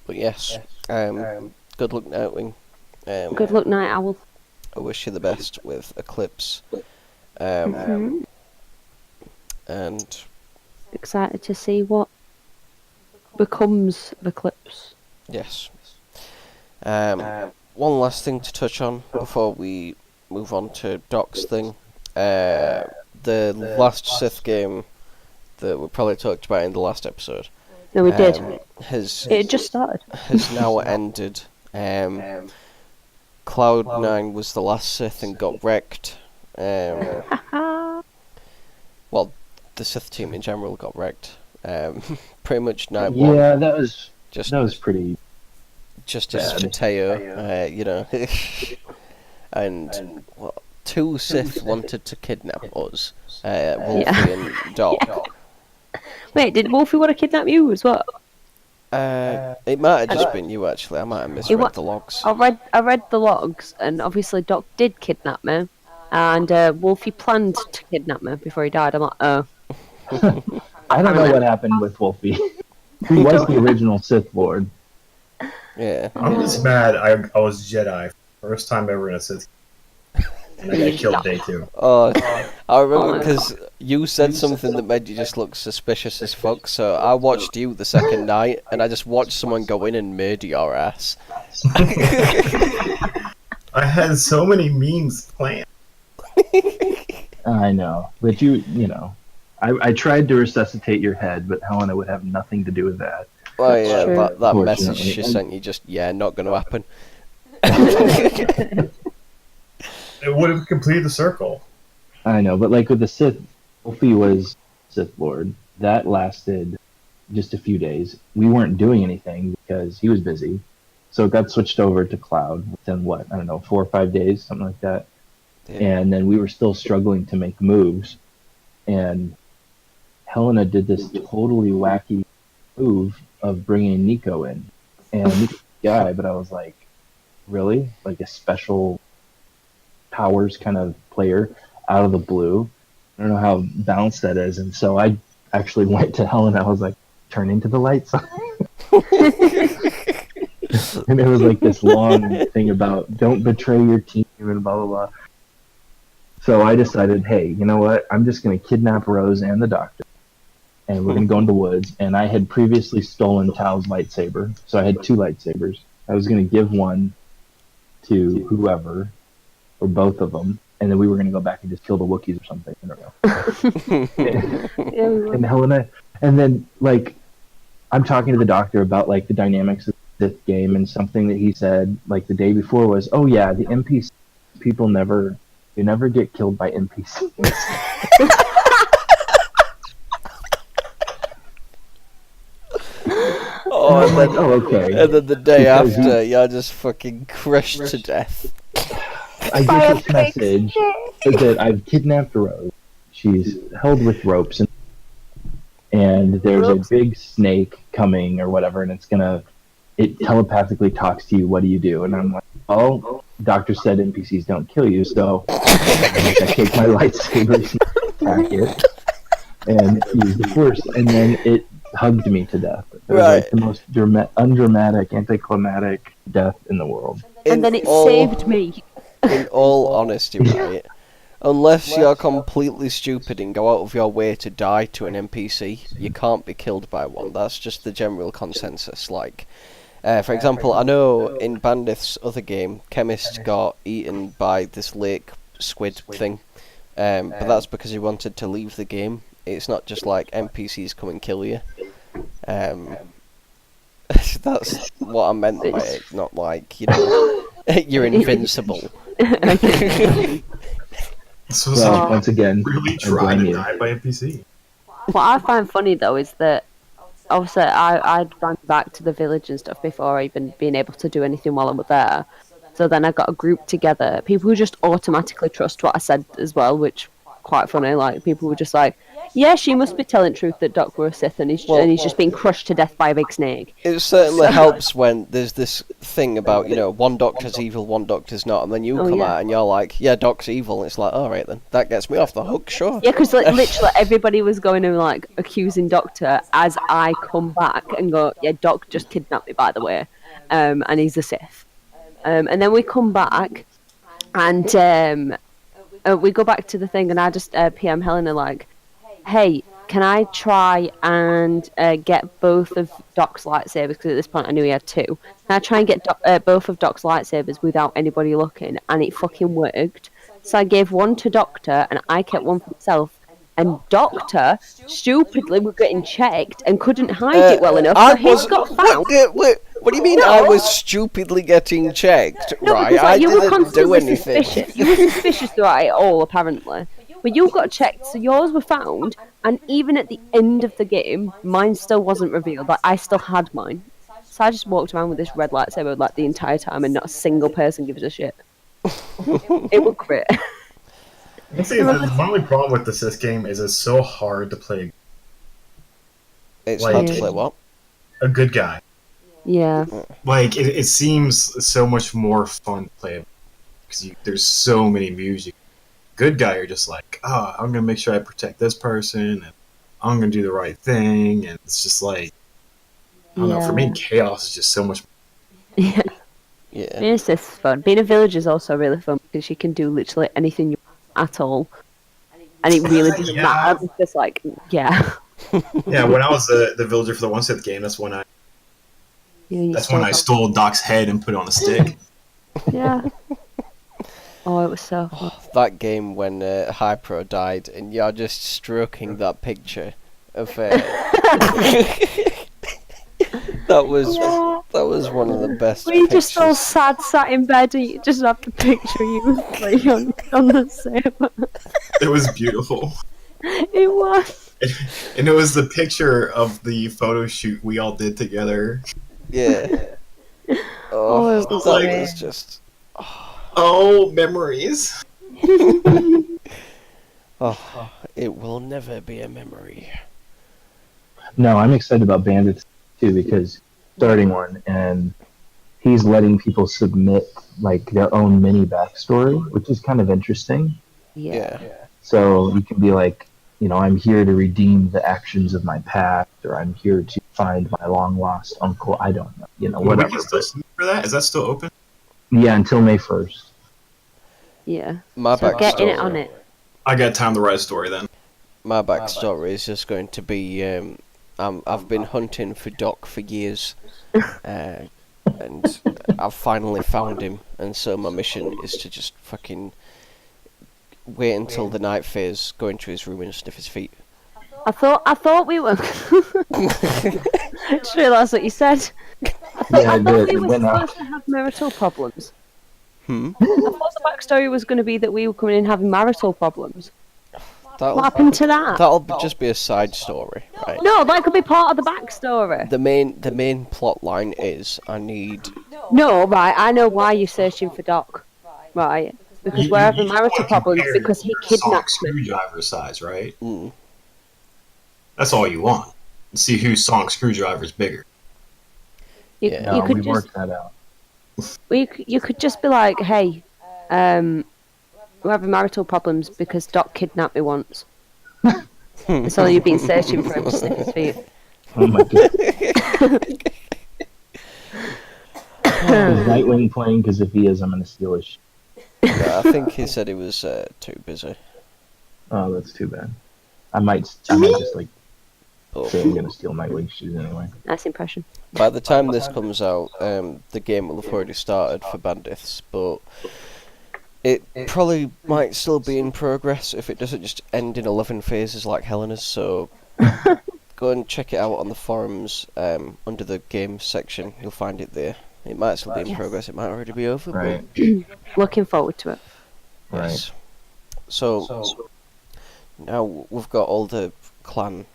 A: yes, good luck, Nightwing.
C: Good luck, Night Owl.
A: I wish you the best with Eclipse. And
C: Excited to see what becomes of Eclipse.
A: yes. One last thing to touch on before we move on to Doc's thing. The last Sith game that we probably talked about in the last episode.
C: No, we did. It just started.
A: Has now ended. Cloud9 was the last Sith and got wrecked. Well, the Sith team in general got wrecked. Pretty much night one.
B: Yeah, that was pretty.
A: Just as
B: bad.
A: Mateo, and well, 2 Sith wanted to kidnap us, Wolfie and Doc.
C: Wait, did Wolfie want to kidnap you as well?
A: It might have just been you actually. I might have misread the logs.
C: I read the logs, and obviously Doc did kidnap me, and Wolfie planned to kidnap me before he died. I'm like, oh.
B: I don't know what happened with Wolfie. He was the original Sith Lord.
A: Yeah.
D: I'm just mad. I was Jedi first time ever in a Sith, and I got killed day 2.
A: Oh, I remember because you said something that made you just look suspicious as fuck. So I watched you the second night, and I just watched someone go in and murder your ass.
D: I had so many memes planned.
B: I know, but you know, I tried to resuscitate your head, but Helena would have nothing to do with that.
A: Well, yeah,
C: true.
A: that message
B: Fortunately.
A: she sent you just, not going to happen.
D: It would have completed the circle.
B: I know, but like with the Sith, Wolfie was Sith Lord. That lasted just a few days. We weren't doing anything because he was busy. So it got switched over to Cloud within 4 or 5 days, something like that.
A: Yeah.
B: And then we were still struggling to make moves. And Helena did this totally wacky move of bringing Nico in. And Nico's a guy, but I was like, really? Like a special powers kind of player out of the blue? I don't know how balanced that is. And so I actually went to Helena. I was like, turn into the light side. And it was like this long thing about don't betray your team and blah blah blah. So I decided, hey, you know what? I'm just going to kidnap Rose and the doctor, and we're going to go in the woods. And I had previously stolen Tao's lightsaber, so I had 2 lightsabers. I was going to give one to whoever, or both of them, and then we were going to go back and just kill the Wookiees or something. I don't know.
C: Yeah, we were.
B: And Helena, and then like, I'm talking to the doctor about like the dynamics of this game, and something that he said like the day before was, oh yeah, the NPC people never get killed by NPCs.
A: Oh,
B: I'm like, oh, okay.
A: And then the day
B: Because
A: after, you're just fucking crushed to death.
B: I get this message that I've kidnapped Rose. She's held with ropes, and there's a big snake coming or whatever, and it telepathically talks to you. What do you do? And I'm like, oh, doctor said NPCs don't kill you, so I take my lightsaber, attack it, and use the force, and then it hugged me to death. It was like the most undramatic, anticlimactic death in the world.
C: And then it saved me.
A: In all honesty, right? Unless you're completely stupid and go out of your way to die to an NPC, you can't be killed by one. That's just the general consensus. Like, for example, I know in Bandith's other game, Chemist got eaten by this lake squid thing, but that's because he wanted to leave the game. It's not just like NPCs come and kill you. That's what I meant by it, not like, you're invincible.
D: So
B: Well, once again,
D: really
B: I
D: try
B: blame
D: to
B: you.
D: die by NPC.
C: What I find funny though is that obviously I'd ran back to the village and stuff before even being able to do anything while I was there. So then I got a group together, people who just automatically trust what I said as well, which quite funny. Like people were just like, yeah, she must be telling truth that Doc were a Sith, and he's just being crushed to death by a big snake.
A: It certainly helps when there's this thing about, one doctor's evil, one doctor's not, and then you come out and you're like, yeah, Doc's evil, and it's like, alright then, that gets me off the hook, sure.
C: Yeah, because literally everybody was going and like accusing Doctor as I come back and go, yeah, Doc just kidnapped me, by the way, and he's a Sith. And then we come back, and we go back to the thing, and I just PM Helena like, hey, can I try and get both of Doc's lightsabers? Because at this point I knew he had 2. Can I try and get both of Doc's lightsabers without anybody looking? And it fucking worked. So I gave one to Doctor, and I kept one for myself. And Doctor stupidly was getting checked and couldn't hide it well enough, so he got found.
A: Wait, what do you mean I was stupidly getting checked?
C: No,
A: right,
C: because
A: I
C: you were
A: didn't do
C: constantly
A: anything.
C: suspicious. You were suspicious throughout it all, apparently. But you got checked, so yours were found, and even at the end of the game, mine still wasn't revealed. Like, I still had mine. So I just walked around with this red lightsaber like the entire time, and not a single person gives a shit. It was great.
D: See, the only problem with the Sith game is it's so hard to play
A: It's
D: Like-
A: hard to play what?
D: a good guy.
C: Yeah.
D: Like, it seems so much more fun to play because there's so many music. Good guy, you're just like, oh, I'm gonna make sure I protect this person, and I'm gonna do the right thing, and it's just like, I don't know. For me, chaos is just so much.
C: Yeah.
A: Yeah.
C: Being a Sith is fun. Being a villager is also really fun because you can do literally anything you want at all, and it really doesn't
D: Yeah.
C: matter. It's just like, yeah.
D: Yeah, when I was the villager for the One Sith game, that's when I stole Doc's head and put it on a stick.
C: Yeah. Oh, it was so fun.
A: That game when Hypro died, and you're just stroking that picture of. That was one of the best.
C: Were you just all
A: pictures.
C: sad, sat in bed, and you just have to picture you like on the saber?
D: It was beautiful.
C: It was.
D: And it was the picture of the photo shoot we all did together.
A: Yeah.
C: Oh, it was
A: that
C: great.
A: was just.
D: Oh, memories.
A: Oh, it will never be a memory.
B: No, I'm excited about Bandits too because starting one and he's letting people submit like their own mini backstory, which is kind of interesting.
A: Yeah.
B: So you can be like, I'm here to redeem the actions of my past, or I'm here to find my long lost uncle. I don't know,
D: We
B: whatever.
D: can still submit for that. Is that still open?
B: Yeah, until May 1st.
C: Yeah.
A: My
C: So get in it
A: backstory.
C: on it.
D: I got time to write a story then.
A: My backstory is just going to be I've been hunting for Doc for years, and I've finally found him, and so my mission is to just fucking wait until the night phase, go into his room and sniff his feet.
C: I thought we were. I just realised what you said.
B: Yeah,
C: I thought we
B: it
C: were
B: went up.
C: supposed to have marital problems.
A: Hmm?
C: I thought the backstory was going to be that we were coming in having marital problems.
A: That'll,
C: What happened to that?
A: just be a side story, right?
C: No, that could be part of the backstory.
A: The main plot line is I need.
C: No, right, I know why you're searching for Doc. Right. Because we're having marital
D: wanna
C: problems
D: compare
C: because he
D: Sonic
C: kidnapped me.
D: screwdriver size, right?
A: Mm,
D: That's all you want. See whose Sonic screwdriver's bigger.
C: You,
A: Yeah.
C: you
B: No,
C: could
B: we
C: just
B: worked that out.
C: you could just be like, hey, we're having marital problems because Doc kidnapped me once. That's all you've been searching for him to sniff his feet.
B: Oh my god. Is Nightwing playing? Because if he is, I'm gonna steal his.
A: no, I think he said he was too busy.
B: Oh, that's too bad. I might just like
A: But
B: say I'm gonna steal Nightwing shoes anyway.
C: Nice impression.
A: by the time this comes out, the game will have already started for Bandiths, but it probably might still be in progress if it doesn't just end in 11 phases like Helena's, so go and check it out on the forums under the games section. You'll find it there. It might still be in progress, it might already be over,
B: Right.
C: Looking forward to it.
A: but yes. So, now we've got all the clan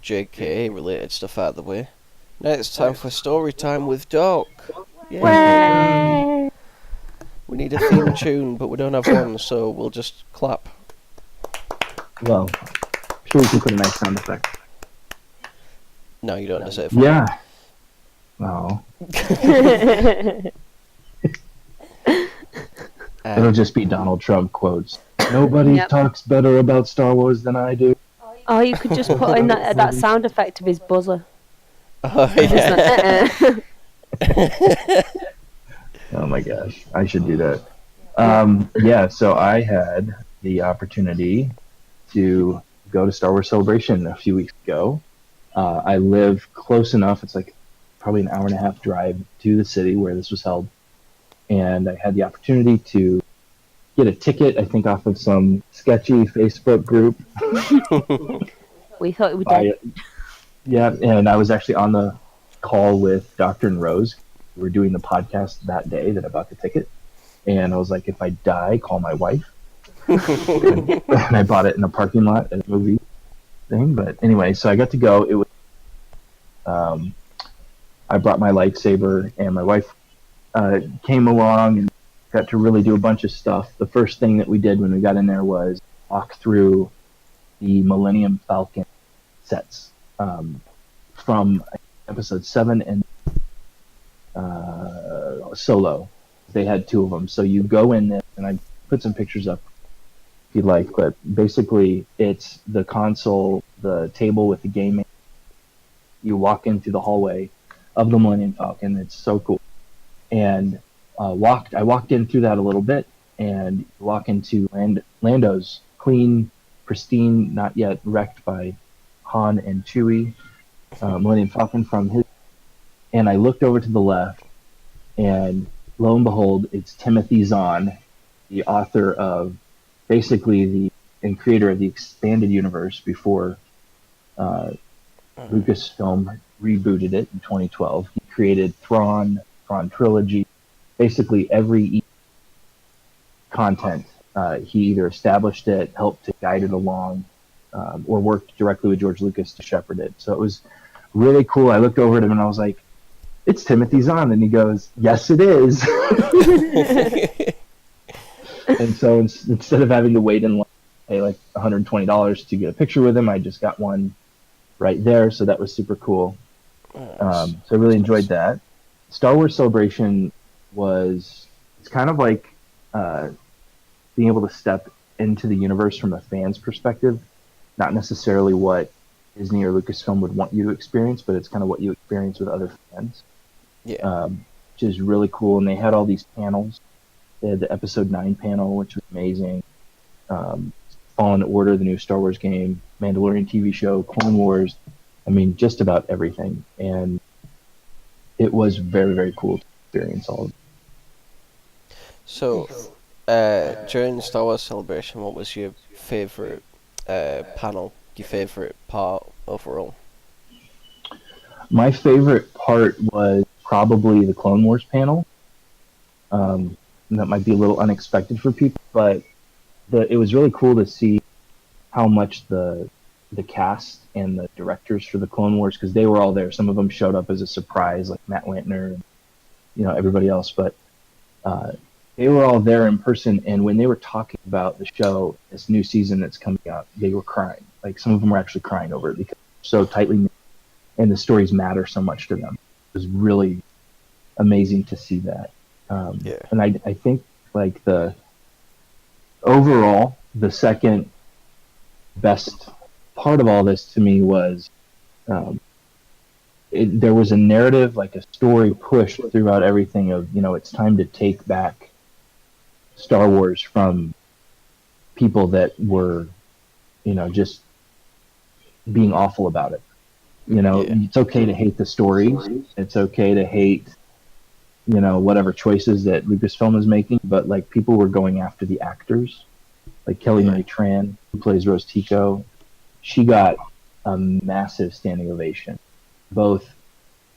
A: JKA related stuff out of the way. Now it's time for story time with Doc. Yay.
C: Way!
A: We need a theme tune, but we don't have one, so we'll just clap.
B: Well, sure we can put a nice sound effect.
A: No, you don't deserve it.
B: Yeah. Oh, it'll just be Donald Trump quotes. Nobody
C: Yep.
B: talks better about Star Wars than I do.
C: Oh, you could just put in that sound effect of his buzzer.
A: Oh,
C: Just
A: yeah.
C: like,
B: Oh my gosh, I should do that. Yeah, so I had the opportunity to go to Star Wars Celebration a few weeks ago. I live close enough, it's like probably an hour and a half drive to the city where this was held. And I had the opportunity to get a ticket, I think off of some sketchy Facebook group.
C: we thought it would dead.
B: Yeah, and I was actually on the call with Dr. and Rose. We were doing the podcast that day that I bought the ticket. And I was like, if I die, call my wife. And I bought it in a parking lot at a movie thing. But anyway, so I got to go. It was, I brought my lightsaber, and my wife came along and got to really do a bunch of stuff. The first thing that we did when we got in there was walk through the Millennium Falcon sets from episode 7 and Solo. They had 2 of them. So you go in there, and I put some pictures up if you'd like, but basically it's the console, the table with the gaming. You walk in through the hallway of the Millennium Falcon. It's so cool. And I walked in through that a little bit, and walk into Lando's clean, pristine, not yet wrecked by Han and Chewie, Millennium Falcon from his. And I looked over to the left, and lo and behold, it's Timothy Zahn, the author of basically and creator of the expanded universe before Lucasfilm rebooted it in 2012. He created Thrawn Trilogy, basically every content. He either established it, helped to guide it along, or worked directly with George Lucas to shepherd it. So it was really cool. I looked over at him and I was like, it's Timothy Zahn. And he goes, yes, it is. And so instead of having to wait in line, pay like $120 to get a picture with him, I just got one right there. So that was super cool. So I really enjoyed that. Star Wars Celebration it's kind of like being able to step into the universe from a fan's perspective, not necessarily what Disney or Lucasfilm would want you to experience, but it's kind of what you experience with other fans,
A: Yeah.
B: which is really cool. And they had all these panels. They had the Episode 9 panel, which was amazing. Fallen Order, the new Star Wars game, Mandalorian TV show, Clone Wars. I mean, just about everything. And it was very, very cool to experience all of it.
A: So, during Star Wars Celebration, what was your favourite panel? Your favourite part overall?
B: My favorite part was probably the Clone Wars panel. That might be a little unexpected for people, but it was really cool to see how much the cast and the directors for the Clone Wars, because they were all there. Some of them showed up as a surprise, like Matt Lantner and everybody else, but they were all there in person. And when they were talking about the show, this new season that's coming out, they were crying. Like some of them were actually crying over it because it's so tightly knit and the stories matter so much to them. It was really amazing to see that. And I think like overall, the second best part of all this to me was there was a narrative, like a story pushed throughout everything of, it's time to take back Star Wars from people that were, just being awful about it. It's okay to hate the stories. It's okay to hate, whatever choices that Lucasfilm is making, but like people were going after the actors, like Kelly Marie Tran, who plays Rose Tico. She got a massive standing ovation, both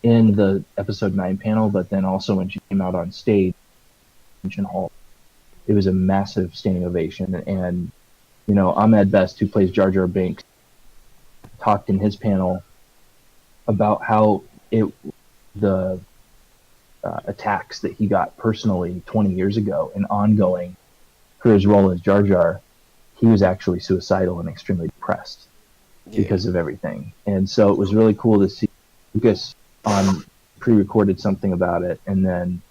B: in the Episode 9 panel, but then also when she came out on stage in Hall. It was a massive standing ovation. And, Ahmed Best, who plays Jar Jar Binks, talked in his panel about how the attacks that he got personally 20 years ago and ongoing for his role as Jar Jar, he was actually suicidal and extremely depressed because of everything. And so it was really cool to see Lucas pre-recorded something about it, and then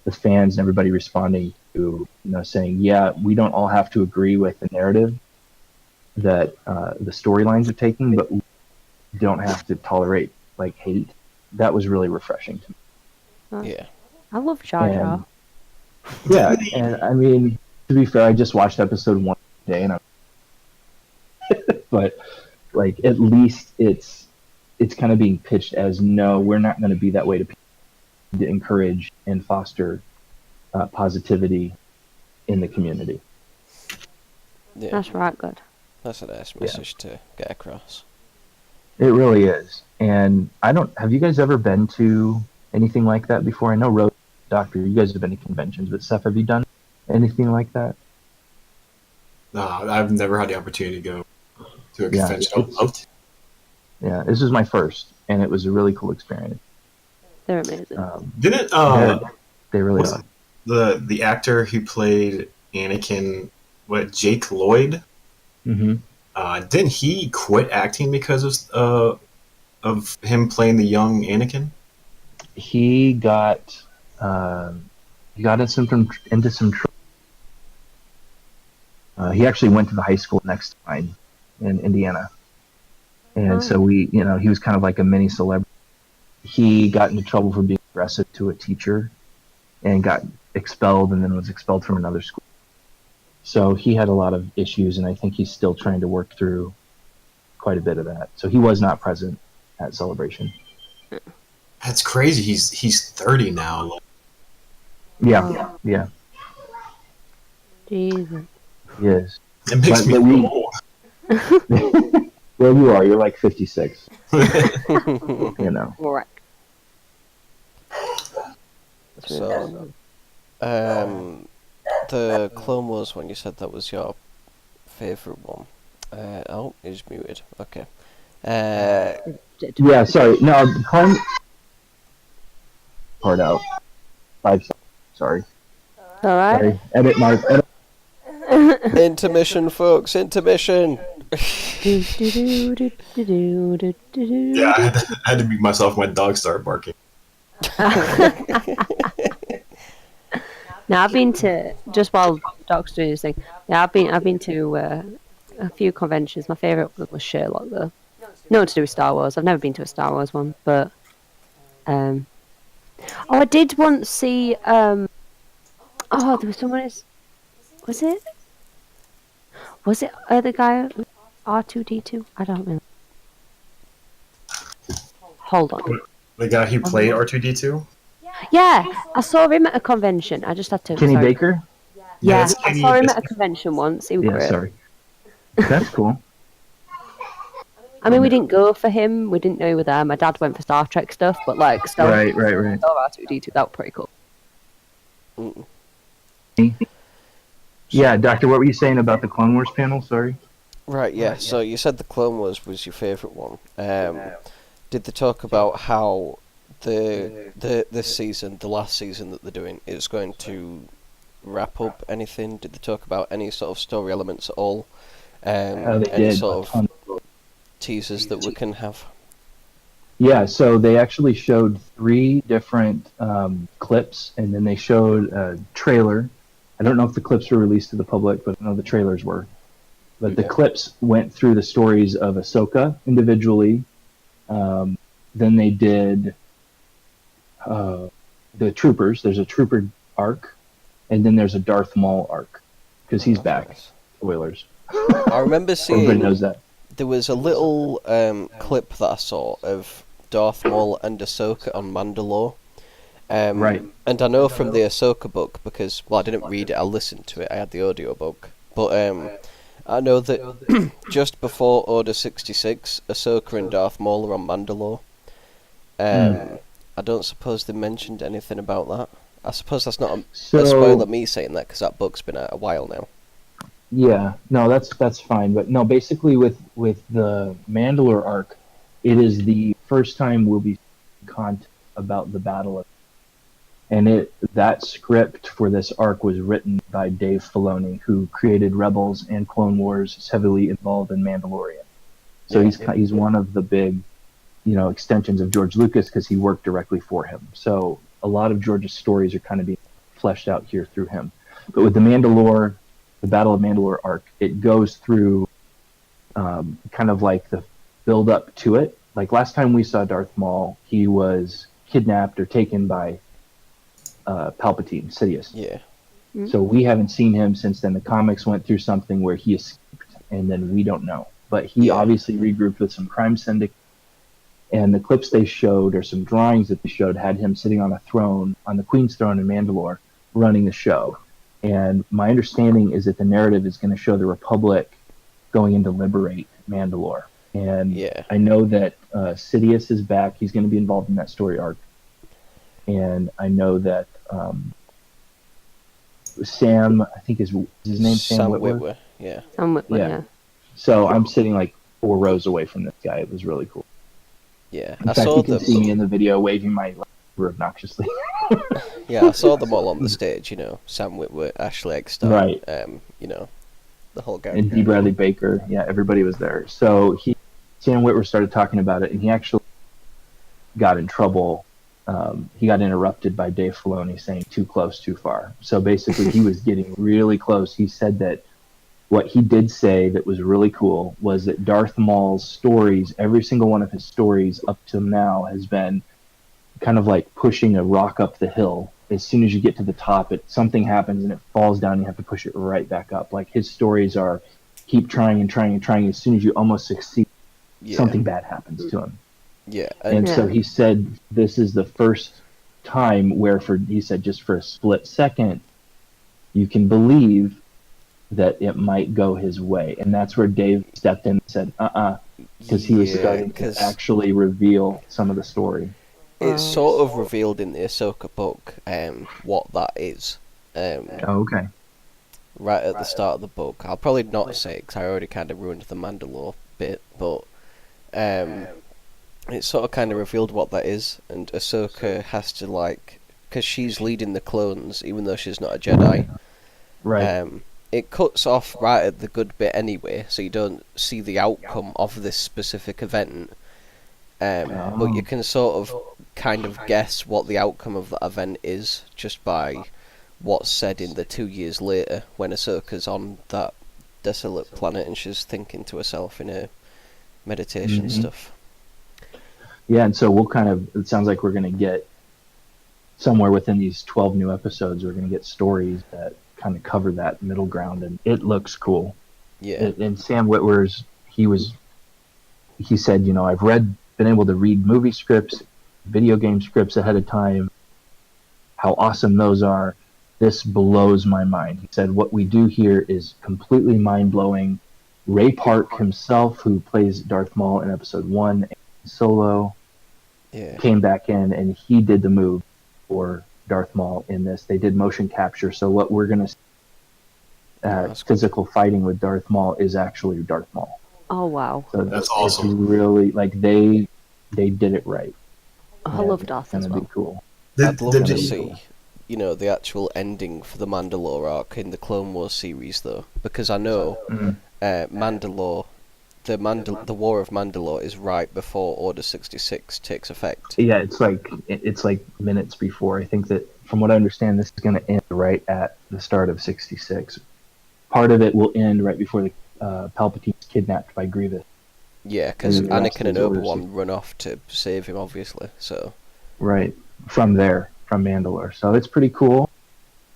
B: the fans and everybody responding to, saying, yeah, we don't all have to agree with the narrative that the storylines are taking, but we don't have to tolerate like hate. That was really refreshing to me.
A: Yeah.
C: I love Jar Jar.
B: Yeah, and I mean, to be fair, I just watched Episode 1 today, and but like at least it's kind of being pitched as, no, we're not going to be that way to people, to encourage and foster positivity in the community.
A: Yeah.
C: That's right, good.
A: That's a nice message to get across.
B: It really is. And have you guys ever been to anything like that before? I know RoseTyler, you guys have been to conventions, but Seth, have you done anything like that?
D: No, I've never had the opportunity to go to a convention. I would love to.
B: Yeah, this was my first, and it was a really cool experience.
C: They're amazing.
D: Didn't
B: they really are.
D: The actor who played Anakin, Jake Lloyd?
B: Mm-hmm.
D: Didn't he quit acting because of him playing the young Anakin?
B: He got into some trouble. He actually went to the high school next to mine in Indiana, and so he was kind of like a mini celebrity. He got into trouble for being aggressive to a teacher, and got expelled, and then was expelled from another school. So he had a lot of issues, and I think he's still trying to work through quite a bit of that. So he was not present at Celebration.
D: That's crazy. He's 30 now.
B: Yeah.
C: Jesus.
B: He is.
D: It makes me feel old.
B: Well, you are. You're like 56.
C: Right.
A: So, the Clone Wars one, you said that was your favourite one. He's muted. Okay.
B: Yeah, sorry. No, Clone part out. 5 seconds. Sorry.
C: All right.
B: Sorry. Edit Mark. Edit.
A: Intermission, folks. Intermission.
C: Do, do, do, do, do, do, do, do.
D: Yeah, I had to mute myself. My dog started barking.
C: Now I've been to, just while Doc's doing his thing. Yeah, I've been to a few conventions. My favourite was Sherlock though. Nothing to do with Star Wars. I've never been to a Star Wars one, but I did once see there was someone was it the guy R2D2? I don't know. Hold on.
D: The guy who played R2D2?
C: Yeah, I saw him at a convention. I just had to.
B: Kenny
C: sorry.
B: Baker?
C: Yeah,
D: it's
C: I
D: Kenny-
C: saw him at a convention once. He was
B: Yeah,
C: great.
B: sorry. That's cool.
C: I mean, we didn't go for him. We didn't know he was there. My dad went for Star Trek stuff, but like Star
B: Right.
C: R2D2, that was pretty cool.
B: Yeah, Doctor, what were you saying about the Clone Wars panel? Sorry.
A: Right, yeah. So you said the Clone Wars was your favourite one. Did they talk about how this season, the last season that they're doing, is going to wrap up anything? Did they talk about any sort of story elements at all?
B: They
A: Any
B: did.
A: sort of teasers that we can have?
B: Yeah, so they actually showed 3 different clips, and then they showed a trailer. I don't know if the clips were released to the public, but I know the trailers were. But the clips went through the stories of Ahsoka individually. Then they did the troopers. There's a trooper arc, and then there's a Darth Maul arc, because he's back.
A: Nice.
B: Spoilers.
A: I remember
B: Everybody
A: seeing
B: knows that.
A: there was a little clip that I saw of Darth Maul and Ahsoka on Mandalore.
B: Right.
A: And I know from the Ahsoka book, because, well, I didn't read it, I listened to it, I had the audio book. But I know that just before Order 66, Ahsoka and Darth Maul are on Mandalore. I don't suppose they mentioned anything about that. I suppose that's not a spoiler me saying that, because that book's been out a while now.
B: Yeah, no, that's fine. But no, basically with the Mandalore arc, it is the first time we'll be content about the battle of, and that script for this arc was written by Dave Filoni, who created Rebels and Clone Wars, is heavily involved in Mandalorian. So he's one of the big, extensions of George Lucas, because he worked directly for him. So a lot of George's stories are kind of being fleshed out here through him. But with the Battle of Mandalore arc, it goes through kind of like the build up to it. Like last time we saw Darth Maul, he was kidnapped or taken by Palpatine, Sidious.
A: Yeah.
B: So we haven't seen him since then. The comics went through something where he escaped, and then we don't know. But he obviously regrouped with some crime syndicate. And the clips they showed, or some drawings that they showed, had him sitting on a throne, on the Queen's throne in Mandalore, running the show. And my understanding is that the narrative is going to show the Republic going in to liberate Mandalore. And I know that Sidious is back. He's going to be involved in that story arc. And I know that Sam, I think is his name Sam Witwer?
A: Yeah.
C: Sam Witwer, yeah.
B: So I'm sitting like 4 rows away from this guy. It was really cool.
A: Yeah.
B: In fact, you can see me in the video waving my lightsaber obnoxiously.
A: Yeah, I saw them all on the stage, Sam Witwer, Ashley Eckstein,
B: right.
A: The whole gang.
B: And D. Bradley Baker, everybody was there. So Sam Witwer started talking about it, and he actually got in trouble. He got interrupted by Dave Filoni saying too close, too far. So basically he was getting really close. He said that what he did say that was really cool was that Darth Maul's stories, every single one of his stories up to now, has been kind of like pushing a rock up the hill. As soon as you get to the top, something happens and it falls down, and you have to push it right back up. Like his stories are keep trying and trying and trying. As soon as you almost succeed, something bad happens to him.
A: Yeah.
B: And so he said this is the first time where he said just for a split second, you can believe that it might go his way. And that's where Dave stepped in and said, because he was starting to actually reveal some of the story.
A: It's sort of revealed in the Ahsoka book what that is.
B: Okay.
A: Right at the start of the book. I'll probably not say it, because I already kind of ruined the Mandalore bit, but it's sort of kind of revealed what that is, and Ahsoka has to, because she's leading the clones, even though she's not a Jedi.
B: Right.
A: It cuts off right at the good bit anyway, so you don't see the outcome of this specific event. But you can sort of kind of guess what the outcome of that event is just by what's said in the 2 years later when Ahsoka's on that desolate planet and she's thinking to herself in her meditation
B: Mhm.
A: stuff.
B: Yeah, and so it sounds like we're going to get somewhere within these 12 new episodes, we're going to get stories that kind of cover that middle ground, and it looks cool.
A: Yeah.
B: And Sam Witwer's, he said, I've been able to read movie scripts, video game scripts ahead of time, how awesome those are. This blows my mind. He said, what we do here is completely mind-blowing. Ray Park himself, who plays Darth Maul in episode 1 and Solo,
A: Yeah.
B: came back in and he did the move for Darth Maul in this. They did motion capture, so what we're going to see
A: that's
B: physical fighting with Darth Maul is actually Darth Maul.
C: Oh wow.
B: So
D: That's
B: it's
D: awesome.
B: really, like, they did it right.
C: I love Darth as
B: It's gonna
C: well.
B: be cool.
A: I'd love
D: Did
A: to
D: you-
A: see, the actual ending for the Mandalore arc in the Clone Wars series, though, because I know
B: Mhm.
A: Mandalore, the War of Mandalore is right before Order 66 takes effect.
B: Yeah, it's like minutes before. I think that, from what I understand, this is going to end right at the start of 66. Part of it will end right before the Palpatine's kidnapped by Grievous.
A: Yeah, because
B: And the rest
A: Anakin and
B: is Order
A: Obi-Wan run off to save him, obviously. So
B: Right, from Mandalore. So it's pretty cool.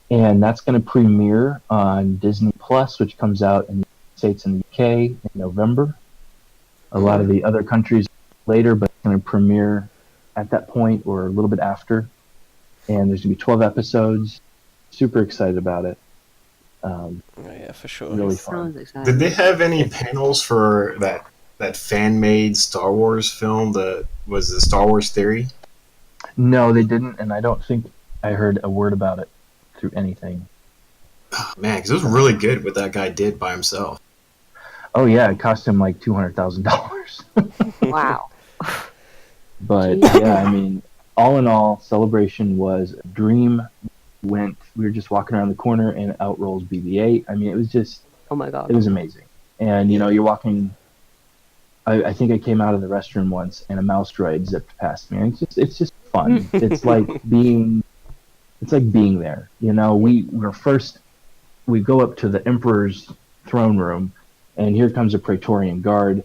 B: And that's going to premiere on Disney Plus, which comes out in the United States and the UK in November. A lot of the other countries later, but it's going to premiere at that point or a little bit after. And there's going to be 12 episodes. Super excited about it.
A: yeah, for sure.
B: Really
C: Sounds
B: fun.
C: exciting.
D: Did they have any panels for that fan-made Star Wars film? Was the Star Wars Theory?
B: No, they didn't, and I don't think I heard a word about it through anything.
D: Oh, man, because it was really good what that guy did by himself.
B: Oh yeah, it cost him like $200,000.
C: Wow.
B: But
C: Jeez.
B: yeah, I mean, all in all, Celebration was a dream. We were just walking around the corner and out rolls BB-8. I mean,
C: Oh my
B: it
C: god.
B: was amazing. And you're walking. I think I came out of the restroom once and a mouse droid zipped past me. And it's just fun. It's like being there. We go up to the Emperor's throne room, and here comes a Praetorian Guard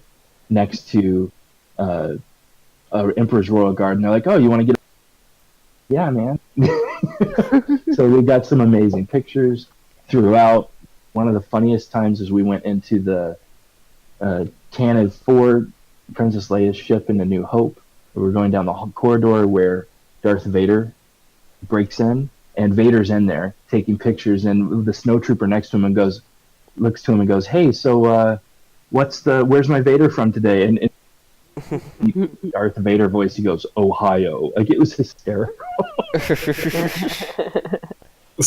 B: next to Emperor's Royal Guard, and they're like, "Oh, you want to get?" Yeah, man. So we got some amazing pictures throughout. One of the funniest times is we went into the Canon 4 Princess Leia's ship in A New Hope. We were going down the corridor where Darth Vader breaks in, and Vader's in there taking pictures, and the snowtrooper next to him looks to him and goes, "Hey, so where's my Vader from today?" And Darth Vader voice, he goes, "Ohio." Like, it was hysterical.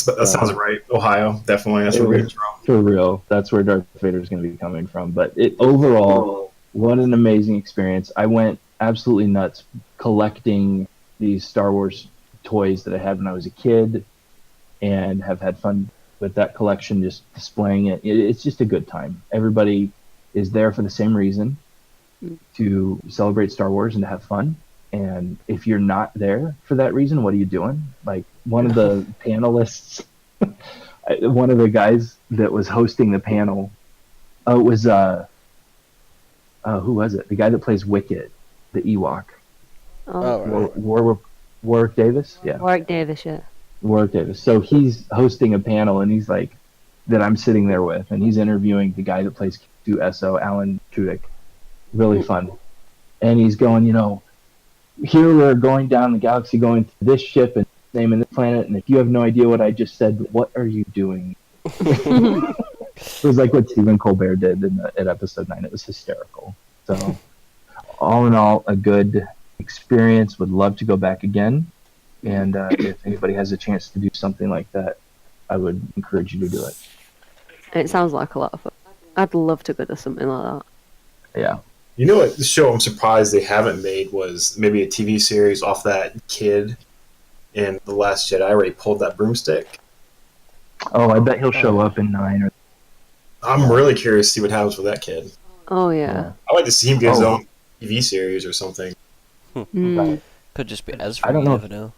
D: That sounds right. Ohio, definitely. That's where we're from.
B: For real, that's where Darth Vader is going to be coming from. But overall, what an amazing experience. I went absolutely nuts collecting these Star Wars toys that I had when I was a kid, and have had fun with that collection, just displaying it. It's just a good time. Everybody is there for the same reason, to celebrate Star Wars and to have fun. And if you're not there for that reason, what are you doing? Like, one of the panelists, one of the guys that was hosting the panel, it was who was it? The guy that plays Wicket, the Ewok.
C: Oh,
A: right.
B: Warwick Davis? Yeah.
C: Warwick Davis, yeah.
B: Warwick Davis. So he's hosting a panel, and he's like, that I'm sitting there with, and he's interviewing the guy that plays Q2SO, Alan Tudyk. Really fun. And he's going, here we're going down the galaxy, going to this ship and naming this planet, and if you have no idea what I just said, what are you doing? It was like what Stephen Colbert did at episode 9. It was hysterical. So, all in all, a good experience. Would love to go back again. And if anybody has a chance to do something like that, I would encourage you to do it.
C: It sounds like a lot of fun. I'd love to go to something like that.
B: Yeah.
D: You know what? The show I'm surprised they haven't made was maybe a TV series off that kid in The Last Jedi where he pulled that broomstick.
B: Oh, I bet he'll show up in 9.
D: I'm really curious to see what happens with that kid.
C: Oh yeah.
D: I'd like to see him get his own TV series or something.
C: Mm.
A: Could just be Ezra.
B: I don't
A: you
B: know.
A: never know.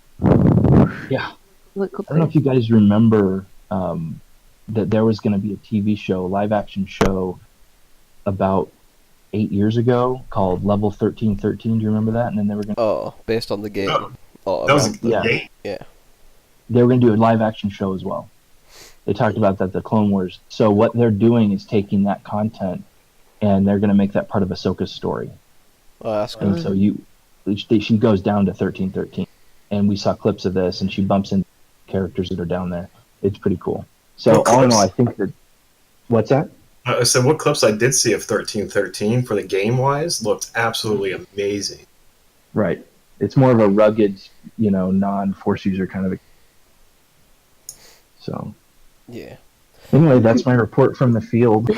B: Yeah.
C: What could
B: I don't know
C: be?
B: if you guys remember that there was going to be a TV show, live action show, about 8 years ago called Level 1313. Do you remember that? And then they were going
A: based on the game.
D: Oh,
A: Or
D: that was
A: around
D: a
B: yeah.
D: game.
B: they were going to do a live action show as well. They talked about that, the Clone Wars. So what they're doing is taking that content and they're going to make that part of Ahsoka's story.
A: Oh, that's
B: And
A: good.
B: so she goes down to 1313, and we saw clips of this, and she bumps into characters that are down there. It's pretty cool. So
D: What
B: all in
D: clips?
B: all, I think that what's that?
D: So what clips I did see of 1313 for the game wise looked absolutely amazing.
B: Right. It's more of a rugged, non-force user kind of. So
A: Yeah.
B: anyway, that's my report from the field.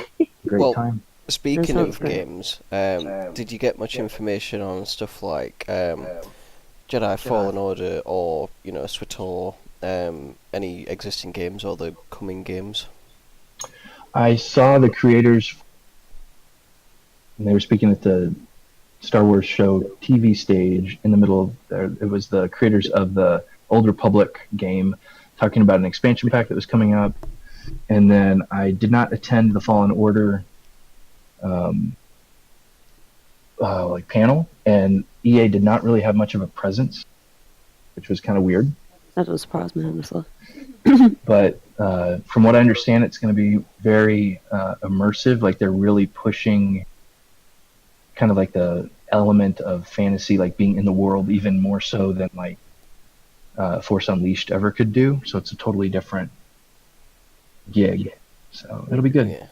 B: Great
A: Well,
B: time.
A: Speaking
C: sounds
A: of
C: great.
A: games, did you get much information on stuff like Jedi Fallen Order or SWTOR, any existing games or the coming games?
B: I saw the creators, and they were speaking at the Star Wars show TV stage in the middle of there. It was the creators of the Old Republic game talking about an expansion pack that was coming up. And then I did not attend the Fallen Order panel, and EA did not really have much of a presence, which was kind of weird.
C: That doesn't surprise me, honestly.
B: But from what I understand, it's going to be very immersive. Like they're really pushing kind of like the element of fantasy, like being in the world, even more so than like Force Unleashed ever could do. So it's a totally different gig. So it'll be good.
A: Yeah.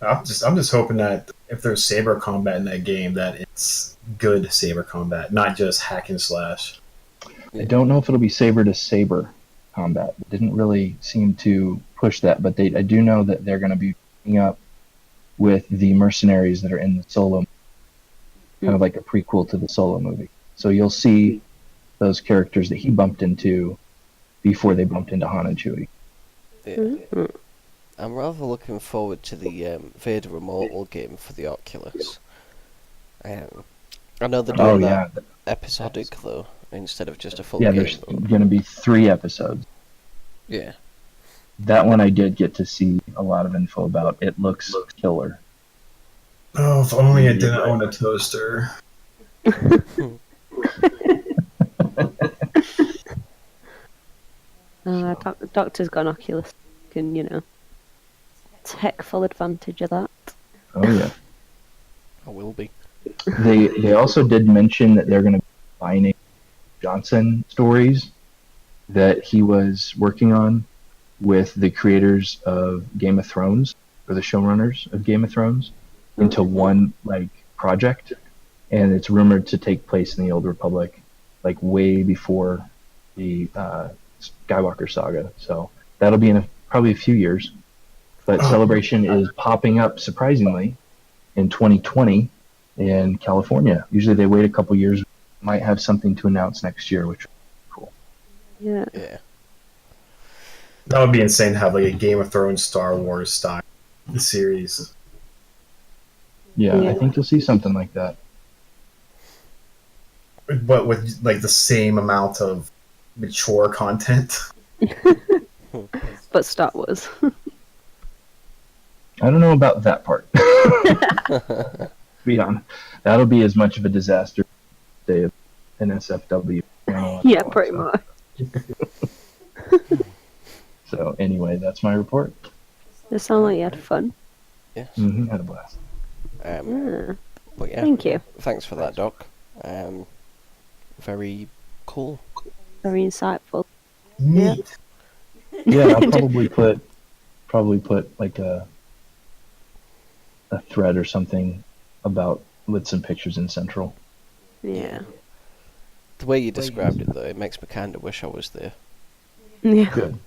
D: I'm just hoping that if there's saber combat in that game, that it's good saber combat, not just hack and slash.
B: I don't know if it'll be saber to saber combat. It didn't really seem to push that, but I do know that they're going to be picking up with the mercenaries that are in the Solo, kind of like a prequel to the Solo movie. So you'll see those characters that he bumped into before they bumped into Han and Chewie.
A: Yeah.
C: Mm-hmm.
A: I'm rather looking forward to the Vader Immortal game for the Oculus. I know they're doing that episodic though, instead of just a full game.
B: There's going to be 3 episodes.
A: Yeah.
B: That one I did get to see a lot of info about. It looks killer.
D: Oh, if only I didn't own a toaster.
C: Doctor's got an Oculus. You can, take full advantage of that.
B: Oh yeah.
A: I will be.
B: They also did mention that they're going to be combining Johnson stories that he was working on with the creators of Game of Thrones, or the showrunners of Game of Thrones, into one project, and it's rumored to take place in the Old Republic, way before the Skywalker saga. So that'll be in probably a few years. But Celebration is popping up surprisingly in 2020 in California. Usually they wait a couple years, might have something to announce next year, which would be cool.
C: Yeah.
A: Yeah.
D: That would be insane to have a Game of Thrones Star Wars style series.
B: Yeah,
C: Yeah.
B: I think you'll see something like that.
D: But with the same amount of mature content.
C: But Star Wars.
B: I don't know about that part. Be honest, that'll be as much of a disaster day of NSFW.
C: Yeah, pretty much.
B: So anyway, that's my report.
C: It sounded like you had fun.
A: Yes.
B: Had a blast.
C: Yeah.
A: But yeah.
C: Thank you.
A: Thanks for that, Doc. Very cool.
C: Very insightful.
D: Neat.
B: Yeah, I'll probably put like a thread or something with some pictures in Central.
C: Yeah.
A: The way you described it, though, it makes me kind of wish I was there.
C: Yeah.
B: Good.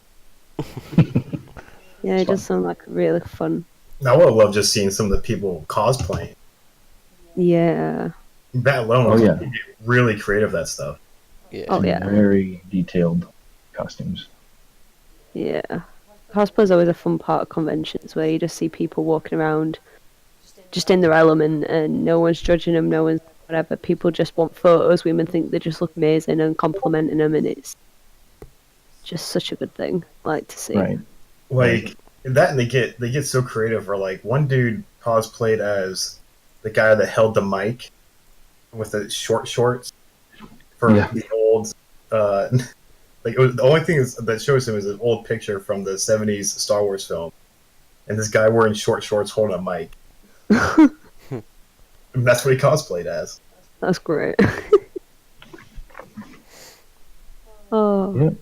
C: Yeah, it does sound like really fun.
D: I would have loved just seeing some of the people cosplaying.
C: Yeah.
D: That alone,
B: Oh, yeah.
D: really creative, that stuff.
A: Yeah.
C: Oh, yeah.
B: Very detailed costumes.
C: Yeah. Cosplay's always a fun part of conventions where you just see people walking around just in their element and no one's judging them, no one's whatever. People just want photos. Women think they just look amazing and complimenting them, and it's just such a good thing. I like to see.
B: Right.
D: That, and they get so creative. For one dude cosplayed as the guy that held the mic with the short shorts for the old. Like the only thing that shows him is an old picture from the '70s Star Wars film, and this guy wearing short shorts holding a mic. And that's what he cosplayed as.
C: That's great. Oh.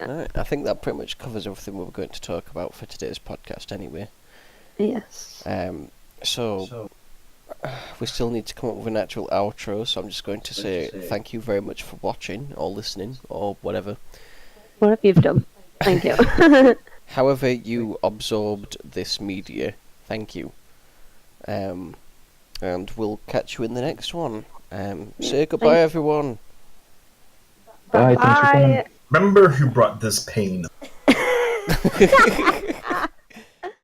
A: Alright, I think that pretty much covers everything we were going to talk about for today's podcast anyway.
C: Yes.
A: So we still need to come up with an actual outro, so I'm just going to say thank you very much for watching or listening or whatever.
C: Whatever you've done. Thank you.
A: However you absorbed this media, thank you. And we'll catch you in the next one. Say goodbye, everyone.
B: Bye. Thanks for coming.
C: Bye.
D: Remember who brought this pain.